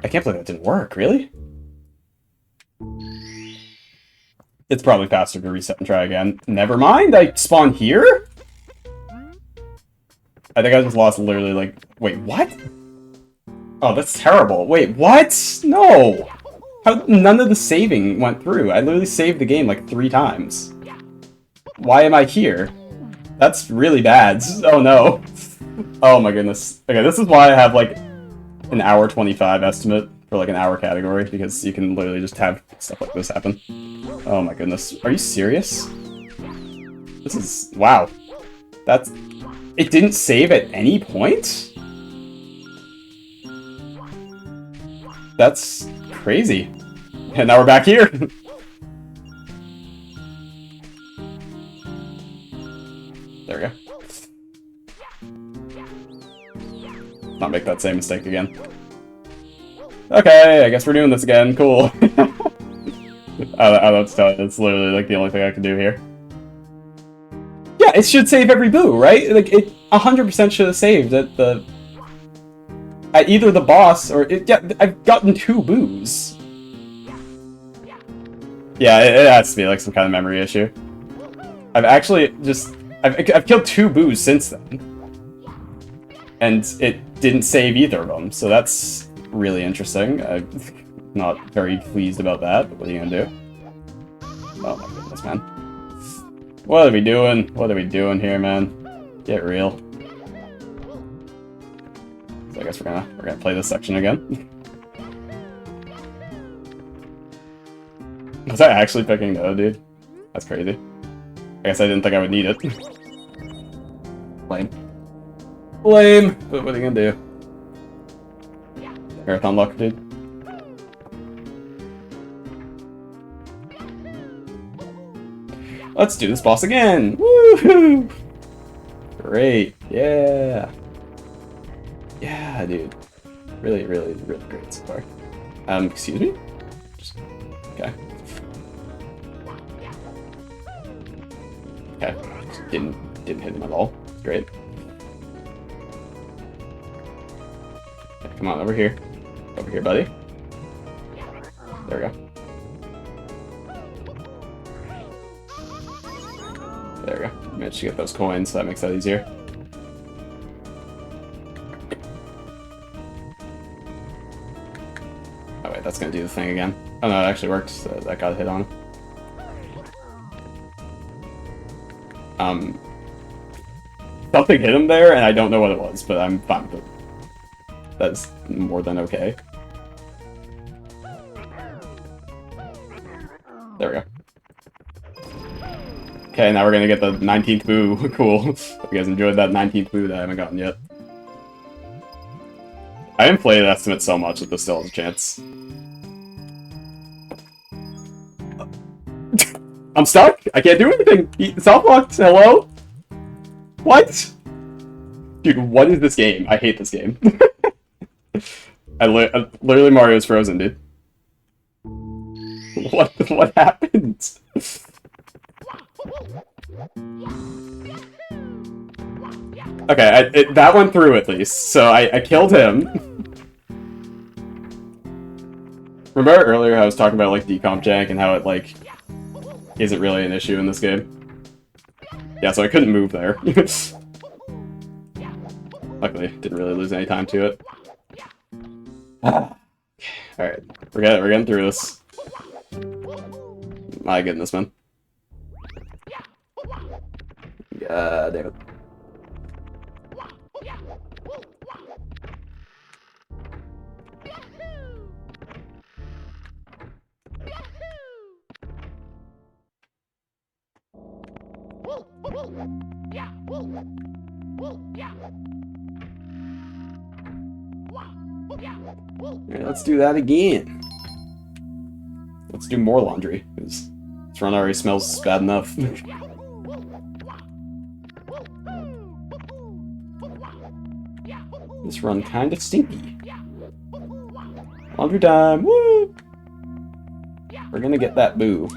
I can't believe that didn't work, really? It's probably faster to reset and try again. Never mind, I spawned here? I think I just lost literally like... Wait, what? Oh, that's terrible. Wait, what? No! How none of the saving went through. I literally saved the game like 3 times. Why am I here? That's really bad. Oh no. Oh my goodness. Okay, this is why I have like an hour 25 estimate for like an hour category, because you can literally just have stuff like this happen. Oh my goodness. Are you serious? This is... Wow. That's... It didn't save at any point? That's crazy. And now we're back here. There we go. Not make that same mistake again. Okay, I guess we're doing this again. Cool. I don't tell you, it's literally like the only thing I can do here. Yeah, it should save every boo, right? Like, it 100% should have saved at the... At either the boss or... Yeah, I've gotten 2 boos. Yeah, it has to be like some kind of memory issue. I've actually just... I've killed 2 boos since then. And it didn't save either of them, so that's really interesting. I'm not very pleased about that, but what are you gonna do? Oh my goodness, man. What are we doing? What are we doing here, man? Get real. So I guess we're gonna play this section again. Was I actually picking no, dude? That's crazy. I guess I didn't think I would need it. Lame. Lame! But what are you gonna do? Marathon luck, dude. Let's do this boss again! Woohoo! Great, yeah! Yeah, dude. Really, really, really great so far. Excuse me? Just... Okay. Okay. Just didn't hit him at all. Great. Okay, come on, over here. Over here, buddy. There we go. There we go. Managed to get those coins, so that makes that easier. Oh wait, that's gonna do the thing again. Oh no, it actually worked. So that got a hit on him. Something hit him there, and I don't know what it was, but I'm fine with it. That's more than okay. There we go. Okay, now we're gonna get the 19th boo. Cool. Hope you guys enjoyed that 19th boo that I haven't gotten yet. I inflated estimate so much that this still has a chance. I'm stuck. I can't do anything. It's locked. Hello? What? Dude, what is this game? I hate this game. Literally Mario's frozen, dude. What happened? Okay, that went through at least, so I killed him. Remember earlier how I was talking about, like, decomp jank and how it, like, isn't really an issue in this game? Yeah, so I couldn't move there. Luckily, didn't really lose any time to it. Alright, we're getting through this. My goodness, man. God damn it. Alright, let's do that again. Let's do more laundry, because this run already smells bad enough. This run kinda stinky. Laundry time! Woo! We're gonna get that boo.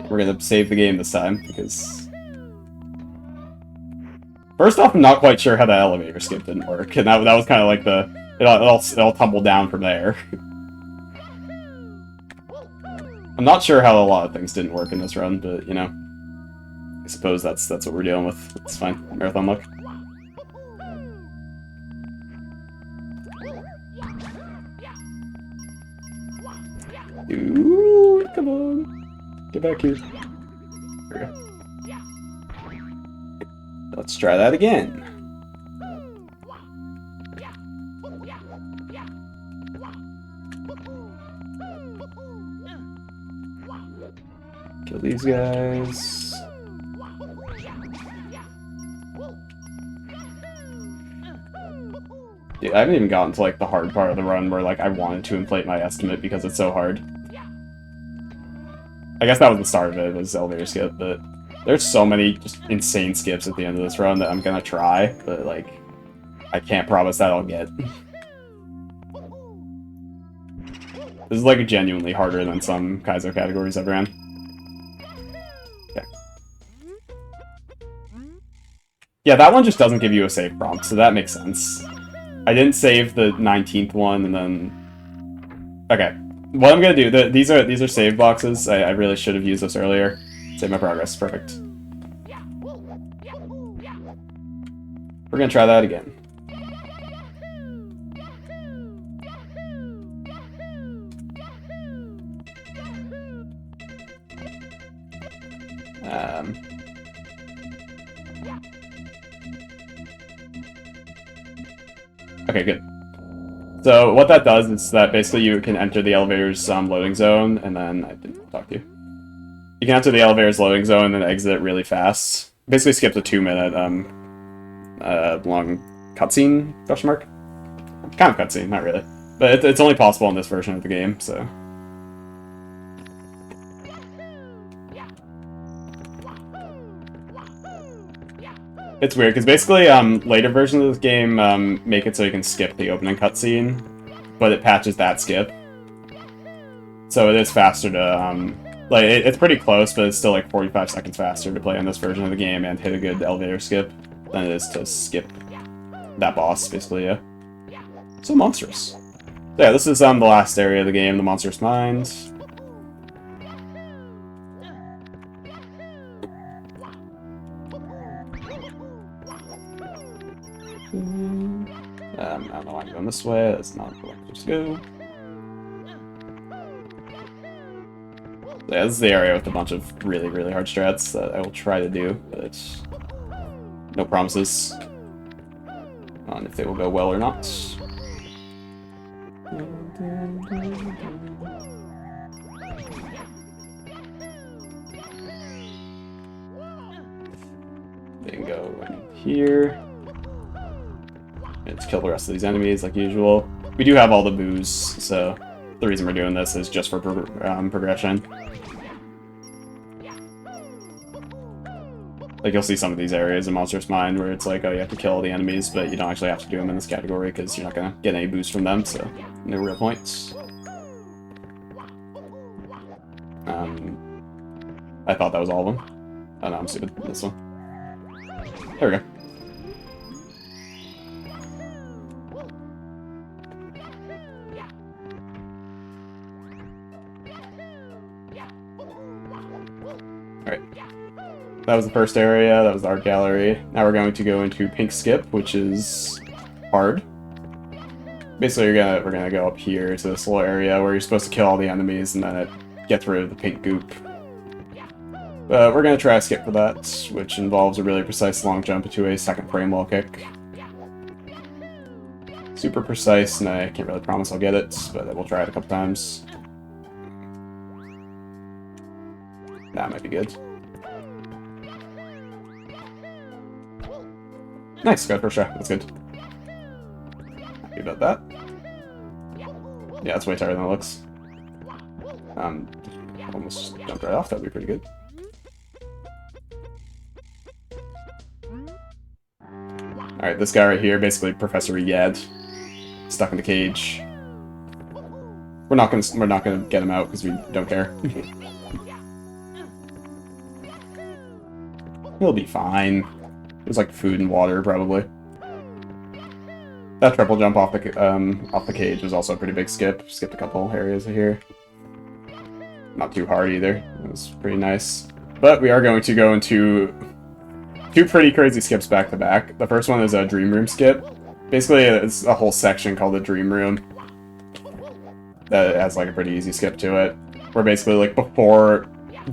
We're gonna save the game this time, because... First off, I'm not quite sure how the elevator skip didn't work, and that was kind of like the... It all tumbled down from there. I'm not sure how a lot of things didn't work in this run, but, you know... I suppose that's what we're dealing with. It's fine. Marathon luck. Ooh, come on. Get back here. There we go. Let's try that again. Kill these guys. Dude, I haven't even gotten to, like, the hard part of the run where, like, I wanted to inflate my estimate because it's so hard. I guess that was the start of it, was elevator skip, but there's so many just insane skips at the end of this run that I'm gonna try, but, like, I can't promise that I'll get. This is, like, genuinely harder than some Kaizo categories I've ran. Okay. Yeah, that one just doesn't give you a save prompt, so that makes sense. I didn't save the 19th one, and then... Okay. What I'm gonna do, these are save boxes. I really should have used this earlier. Save my progress. Perfect. We're gonna try that again. Okay, good. So what that does is that basically you can enter the elevator's loading zone, and then... I didn't talk to you. You can enter the elevator's loading zone and then exit it really fast. Basically skips a 2-minute long cutscene, question mark? Kind of cutscene, not really. But it's only possible in this version of the game, so... It's weird, because basically, later versions of this game make it so you can skip the opening cutscene, but it patches that skip. So it is faster to, like, it's pretty close, but it's still like 45 seconds faster to play on this version of the game and hit a good elevator skip than it is to skip that boss, basically, yeah. So Monstrous. So yeah, this is the last area of the game, the Monstrous Mines. I don't know why I'm going this way. That's not where I'm supposed to go. Yeah, this is the area with a bunch of really, really hard strats that I will try to do, but no promises on if they will go well or not. They can go in here. Let's kill the rest of these enemies like usual. We do have all the boos, so the reason we're doing this is just for progression. Like, you'll see some of these areas in Monstrous Mine where it's like, oh, you have to kill all the enemies, but you don't actually have to do them in this category because you're not going to get any boost from them, so no real points. I thought that was all of them. Oh no, I'm stupid. This one. There we go. Alright. That was the first area, that was the art gallery. Now we're going to go into Pink Skip, which is hard. Basically, we're gonna go up here to this little area where you're supposed to kill all the enemies and then it gets rid of the pink goop. But we're gonna try a skip for that, which involves a really precise long jump into a second frame wall kick. Super precise, and I can't really promise I'll get it, but I will try it a couple times. That might be good. Nice, got first try. That's good. Happy about that. Yeah, it's way tighter than it looks. Almost jumped right off. That'd be pretty good. Alright, this guy right here, basically Professor Yad, stuck in the cage. We're not gonna get him out because we don't care. He'll be fine. There's like food and water probably. That triple jump off the cage was also a pretty big skip. Skipped a couple areas here. Not too hard either. It was pretty nice. But we are going to go into two pretty crazy skips back to back. The first one is a Dream Room skip. Basically, it's a whole section called the Dream Room that has like a pretty easy skip to it. Where basically like before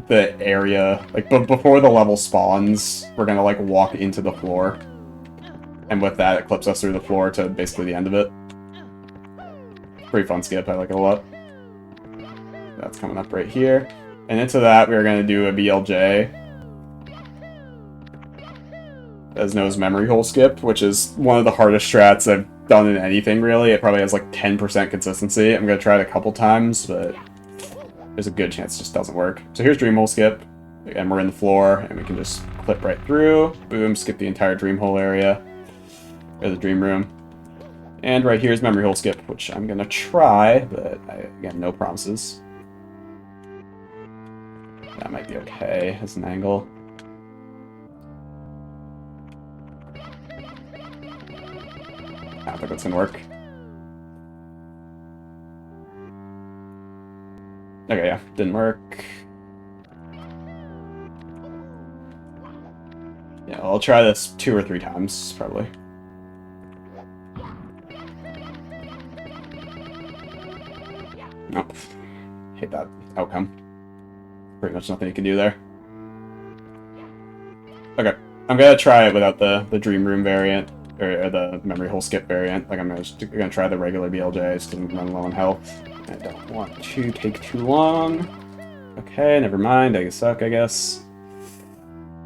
the area, like before the level spawns, we're gonna like walk into the floor. And with that, it clips us through the floor to basically the end of it. Pretty fun skip, I like it a lot. That's coming up right here. And into that, we're going to do a BLJ. As known as Memory Hole Skip, which is one of the hardest strats I've done in anything, really. It probably has like 10% consistency. I'm going to try it a couple times, but there's a good chance it just doesn't work. So here's Dream Hole Skip. And we're in the floor, and we can just clip right through. Boom, skip the entire Dream Hole area. Or the Dream Room. And right here is Memory Hole Skip, which I'm going to try, but again, no promises. That might be okay as an angle. I don't think that's going to work. Okay, yeah, didn't work. Yeah, I'll try this 2 or 3 times, probably. Nope. Hate that outcome. Pretty much nothing you can do there. Okay, I'm gonna try it without the Dream Room variant, or the Memory Hole Skip variant. Like, I'm gonna try the regular BLJ, just because I'm running low on health. I don't want to take too long. Okay, never mind. I suck, I guess.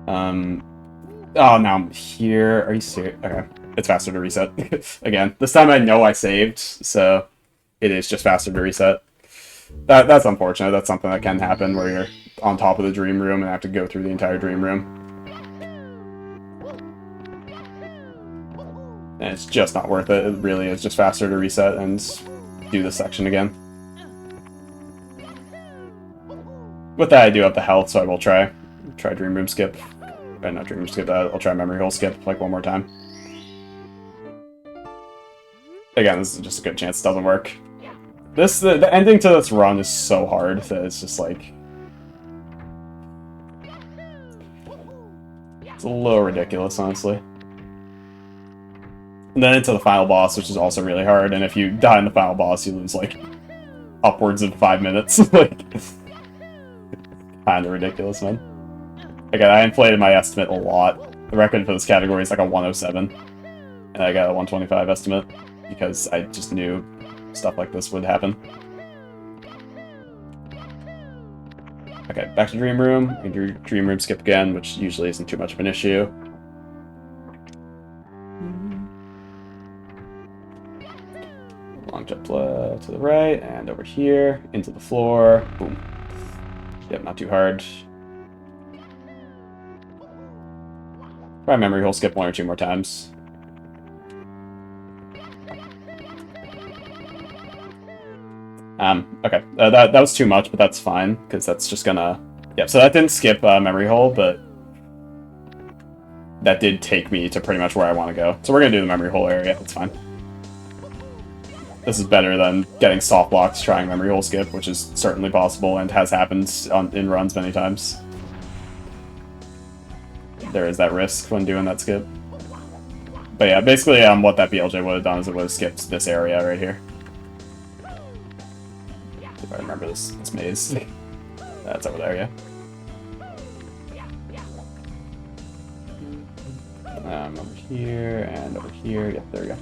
Oh, now I'm here. Are you serious? Okay, it's faster to reset. Again, this time I know I saved, so it is just faster to reset. That's unfortunate. That's something that can happen where you're on top of the Dream Room and have to go through the entire Dream Room. And it's just not worth it. It really is just faster to reset and do this section again. With that, I do have the health, so I will try Dream Room Skip. Not Dream Room Skip, I'll try Memory Hole Skip like one more time. Again, this is just a good chance it doesn't work. The ending to this run is so hard that it's just like... It's a little ridiculous, honestly. And then into the final boss, which is also really hard, and if you die in the final boss, you lose, like, upwards of 5 minutes. Like, kinda ridiculous, man. Again, I inflated my estimate a lot. The record for this category is like a 107. And I got a 125 estimate, because I just knew stuff like this would happen. Okay, back to Dream Room. We can do Dream Room Skip again, which usually isn't too much of an issue. Long jump to the right, and over here, into the floor. Boom. Yep, not too hard. Probably memory hole skip 1 or 2 more times. Okay, that was too much, but that's fine, because that's just gonna... Yeah, so that didn't skip memory hole, but that did take me to pretty much where I want to go. So we're gonna do the memory hole area, that's fine. This is better than getting soft blocks trying memory hole skip, which is certainly possible and has happened in runs many times. There is that risk when doing that skip. But yeah, basically what that BLJ would have done is it would have skipped this area right here. If I remember this maze. That's over there, yeah. Over here and over here. Yep, there we go.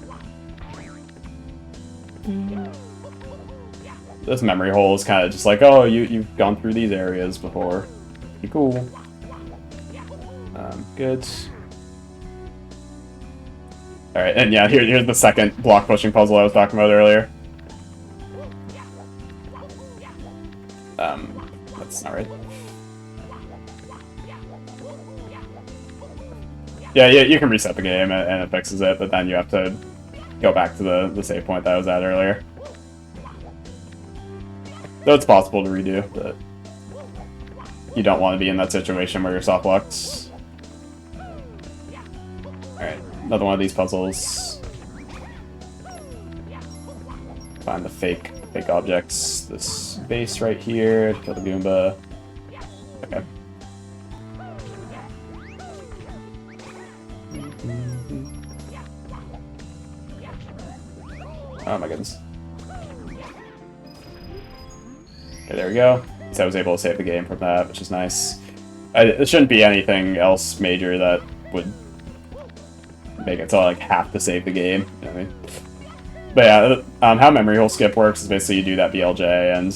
This memory hole is kind of just like, oh, you've gone through these areas before. Pretty cool. Good. Alright, and yeah, here's the second block pushing puzzle I was talking about earlier. That's not right. Yeah, you can reset the game and it fixes it, but then you have to go back to the save point that I was at earlier. Though it's possible to redo, but you don't want to be in that situation where you're soft blocked. Alright, another one of these puzzles. Find the fake objects. This base right here, kill the Goomba. Okay. Oh my goodness. Okay, there we go. So I was able to save the game from that, which is nice. It shouldn't be anything else major that would make it so I like have to save the game. You know what I mean? But yeah, how memory hole skip works is basically you do that BLJ and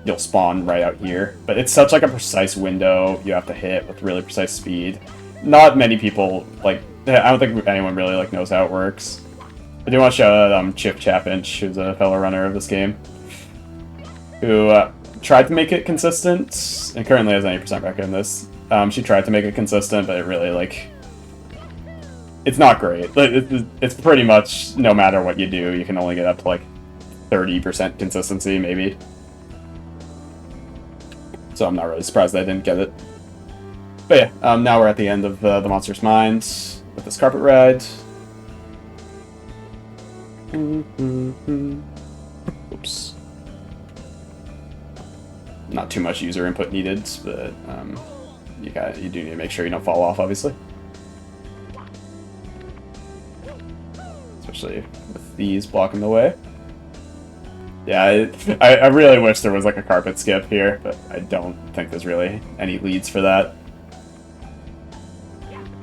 you'll spawn right out here. But it's such like a precise window you have to hit with really precise speed. Not many people like. I don't think anyone really like knows how it works. I do want to shout out Chip Chapinch, who's a fellow runner of this game, who tried to make it consistent, and currently has 90% record in this. She tried to make it consistent, but it really, like... It's not great. It's pretty much, no matter what you do, you can only get up to, like, 30% consistency, maybe. So I'm not really surprised I didn't get it. But yeah, now we're at the end of the Monstrous Mines with this carpet ride. Oops. Not too much user input needed, but you do need to make sure you don't fall off, obviously. Especially with these blocking the way. Yeah, I really wish there was like a carpet skip here, but I don't think there's really any leads for that.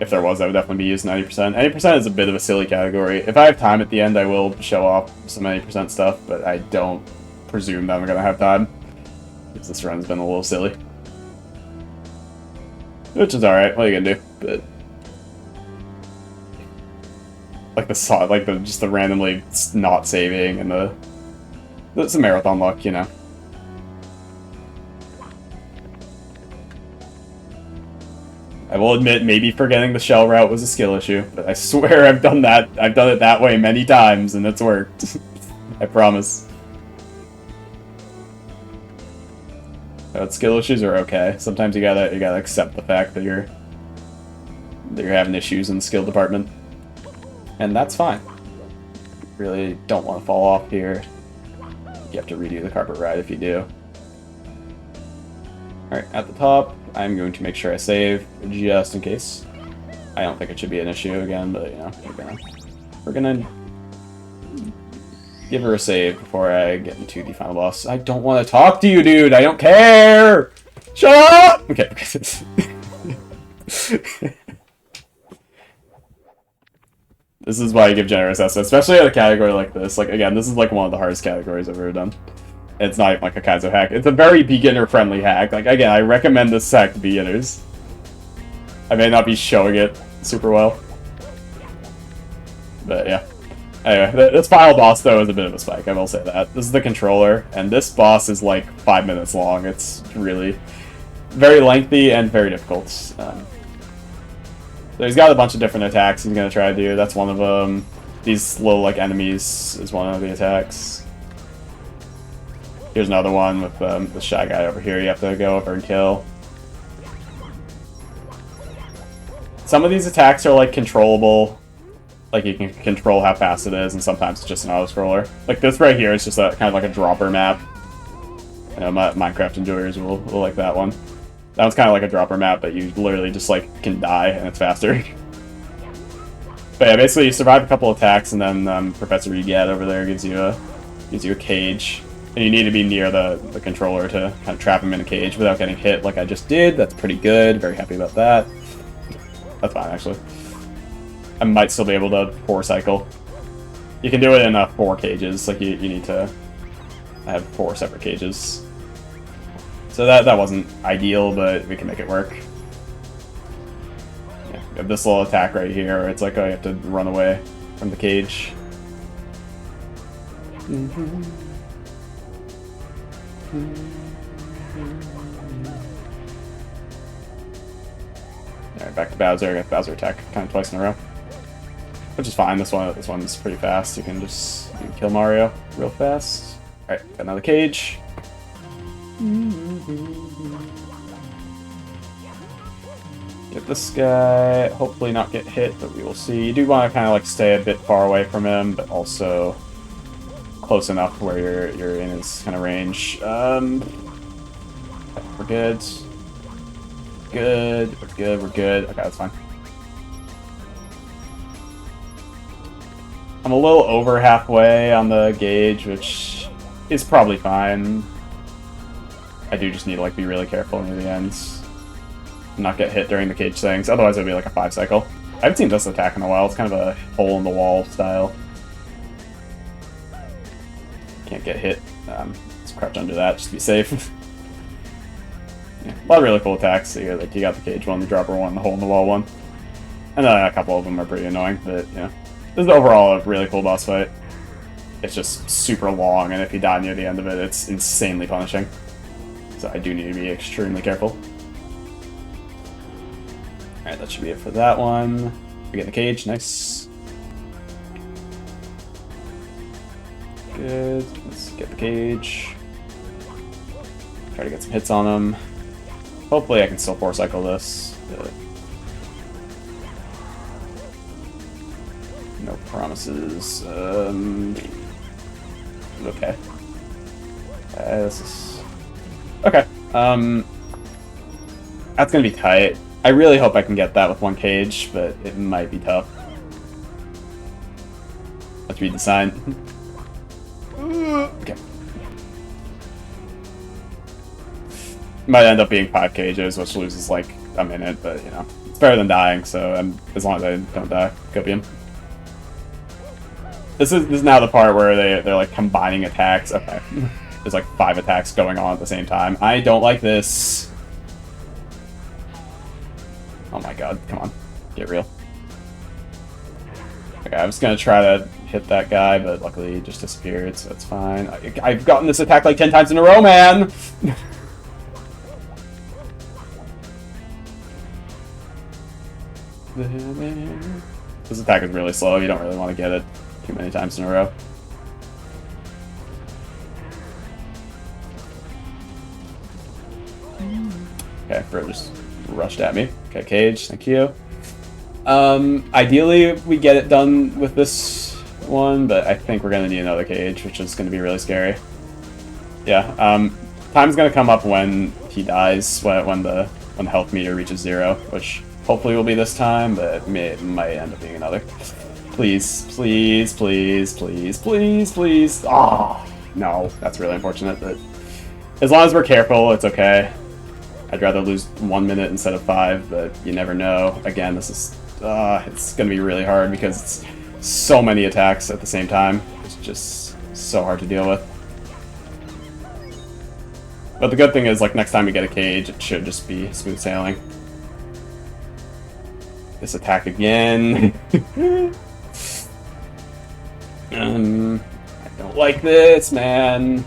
If there was, I would definitely be using 90%. 90% is a bit of a silly category. If I have time at the end, I will show off some 90% stuff, but I don't presume that I'm going to have time. Because this run's been a little silly. Which is alright, what are you going to do? But like just the randomly not saving and it's a marathon luck, you know. I will admit, maybe forgetting the shell route was a skill issue, but I swear I've done it that way many times, and it's worked. I promise. But skill issues are okay. Sometimes you gotta accept the fact that you're having issues in the skill department, and that's fine. Really don't want to fall off here. You have to redo the carpet ride if you do. Alright, at the top, I'm going to make sure I save, just in case. I don't think it should be an issue again, but, you know, we're gonna give her a save before I get into the final boss. I don't want to talk to you, dude! I don't care! Shut up! Okay. This is why I give generous estimates, especially at a category like this. Like, again, this is like one of the hardest categories I've ever done. It's not even like a Kaizo hack. It's a very beginner-friendly hack. Like, again, I recommend this hack to beginners. I may not be showing it super well. But, yeah. Anyway, this final boss, though, is a bit of a spike. I will say that. This is the controller, and this boss is, like, 5 minutes long. It's really very lengthy and very difficult. So he's got a bunch of different attacks he's gonna try to do. That's one of them. These little like enemies is one of the attacks. Here's another one with the shy guy over here. You have to go over and kill. Some of these attacks are like controllable. Like you can control how fast it is, and sometimes it's just an auto-scroller. Like this right here is just a kind of like a dropper map. You know, Minecraft enjoyers will like that one. That one's kind of like a dropper map, but you literally just like can die and it's faster. But yeah, basically you survive a couple attacks, and then Professor Regat over there gives you a cage, and you need to be near the controller to kind of trap him in a cage without getting hit, like I just did. That's pretty good. Very happy about that. That's fine actually. I might still be able to 4 cycle. You can do it in 4 cages. Like you need to have 4 separate cages. So that wasn't ideal, but we can make it work. Yeah, we have this little attack right here where it's like, oh, you have to run away from the cage. Alright, back to Bowser. I got Bowser attack kind of twice in a row. Which is fine. This one's pretty fast. You can kill Mario real fast. Alright, got another cage. Get this guy, hopefully not get hit, but we will see. You do want to kind of like stay a bit far away from him, but also close enough where you're in his kind of range. We're good. Good, we're good, we're good. Okay, that's fine. I'm a little over halfway on the gauge, which is probably fine. I do just need to like be really careful near the ends. Not get hit during the cage things, otherwise it would be like a 5 cycle. I haven't seen this attack in a while. It's kind of a hole in the wall style. Can't get hit. Let's crouch under that just to be safe. Yeah, a lot of really cool attacks. So you got the cage one, the dropper one, the hole in the wall one, and then a couple of them are pretty annoying. But yeah, this is overall a really cool boss fight. It's just super long, and if you die near the end of it, it's insanely punishing. So I do need to be extremely careful. Alright, that should be it for that one. We get the cage, nice. Good, let's get the cage. Try to get some hits on him. Hopefully I can still 4 cycle this. No promises. Okay. This is... Okay, that's gonna be tight. I really hope I can get that with 1 cage, but it might be tough. Let's read the sign. Okay. Might end up being 5 cages, which loses like a minute, but you know, it's better than dying, so as long as I don't die, copium. This is now the part where they're like combining attacks. Okay. There's like 5 attacks going on at the same time. I don't like this. Oh my god, come on. Get real. Okay, I was gonna try to hit that guy, but luckily he just disappeared, so that's fine. I've gotten this attack like 10 times in a row, man! This attack is really slow. You don't really want to get it too many times in a row. Okay, Bro just rushed at me. Okay, cage, thank you. Ideally, we get it done with this one, but I think we're gonna need another cage, which is gonna be really scary. Yeah, time's gonna come up when he dies, when the health meter reaches 0, which hopefully will be this time, but it might end up being another. Please, please, please, please, please, please. Oh, no, that's really unfortunate, but as long as we're careful, it's okay. I'd rather lose 1 minute instead of 5, but you never know. Again, this is, it's gonna be really hard because it's so many attacks at the same time. It's just so hard to deal with. But the good thing is, like, next time we get a cage, it should just be smooth sailing. This attack again. I don't like this, man.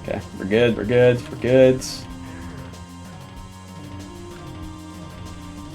Okay, we're good, we're good, we're good.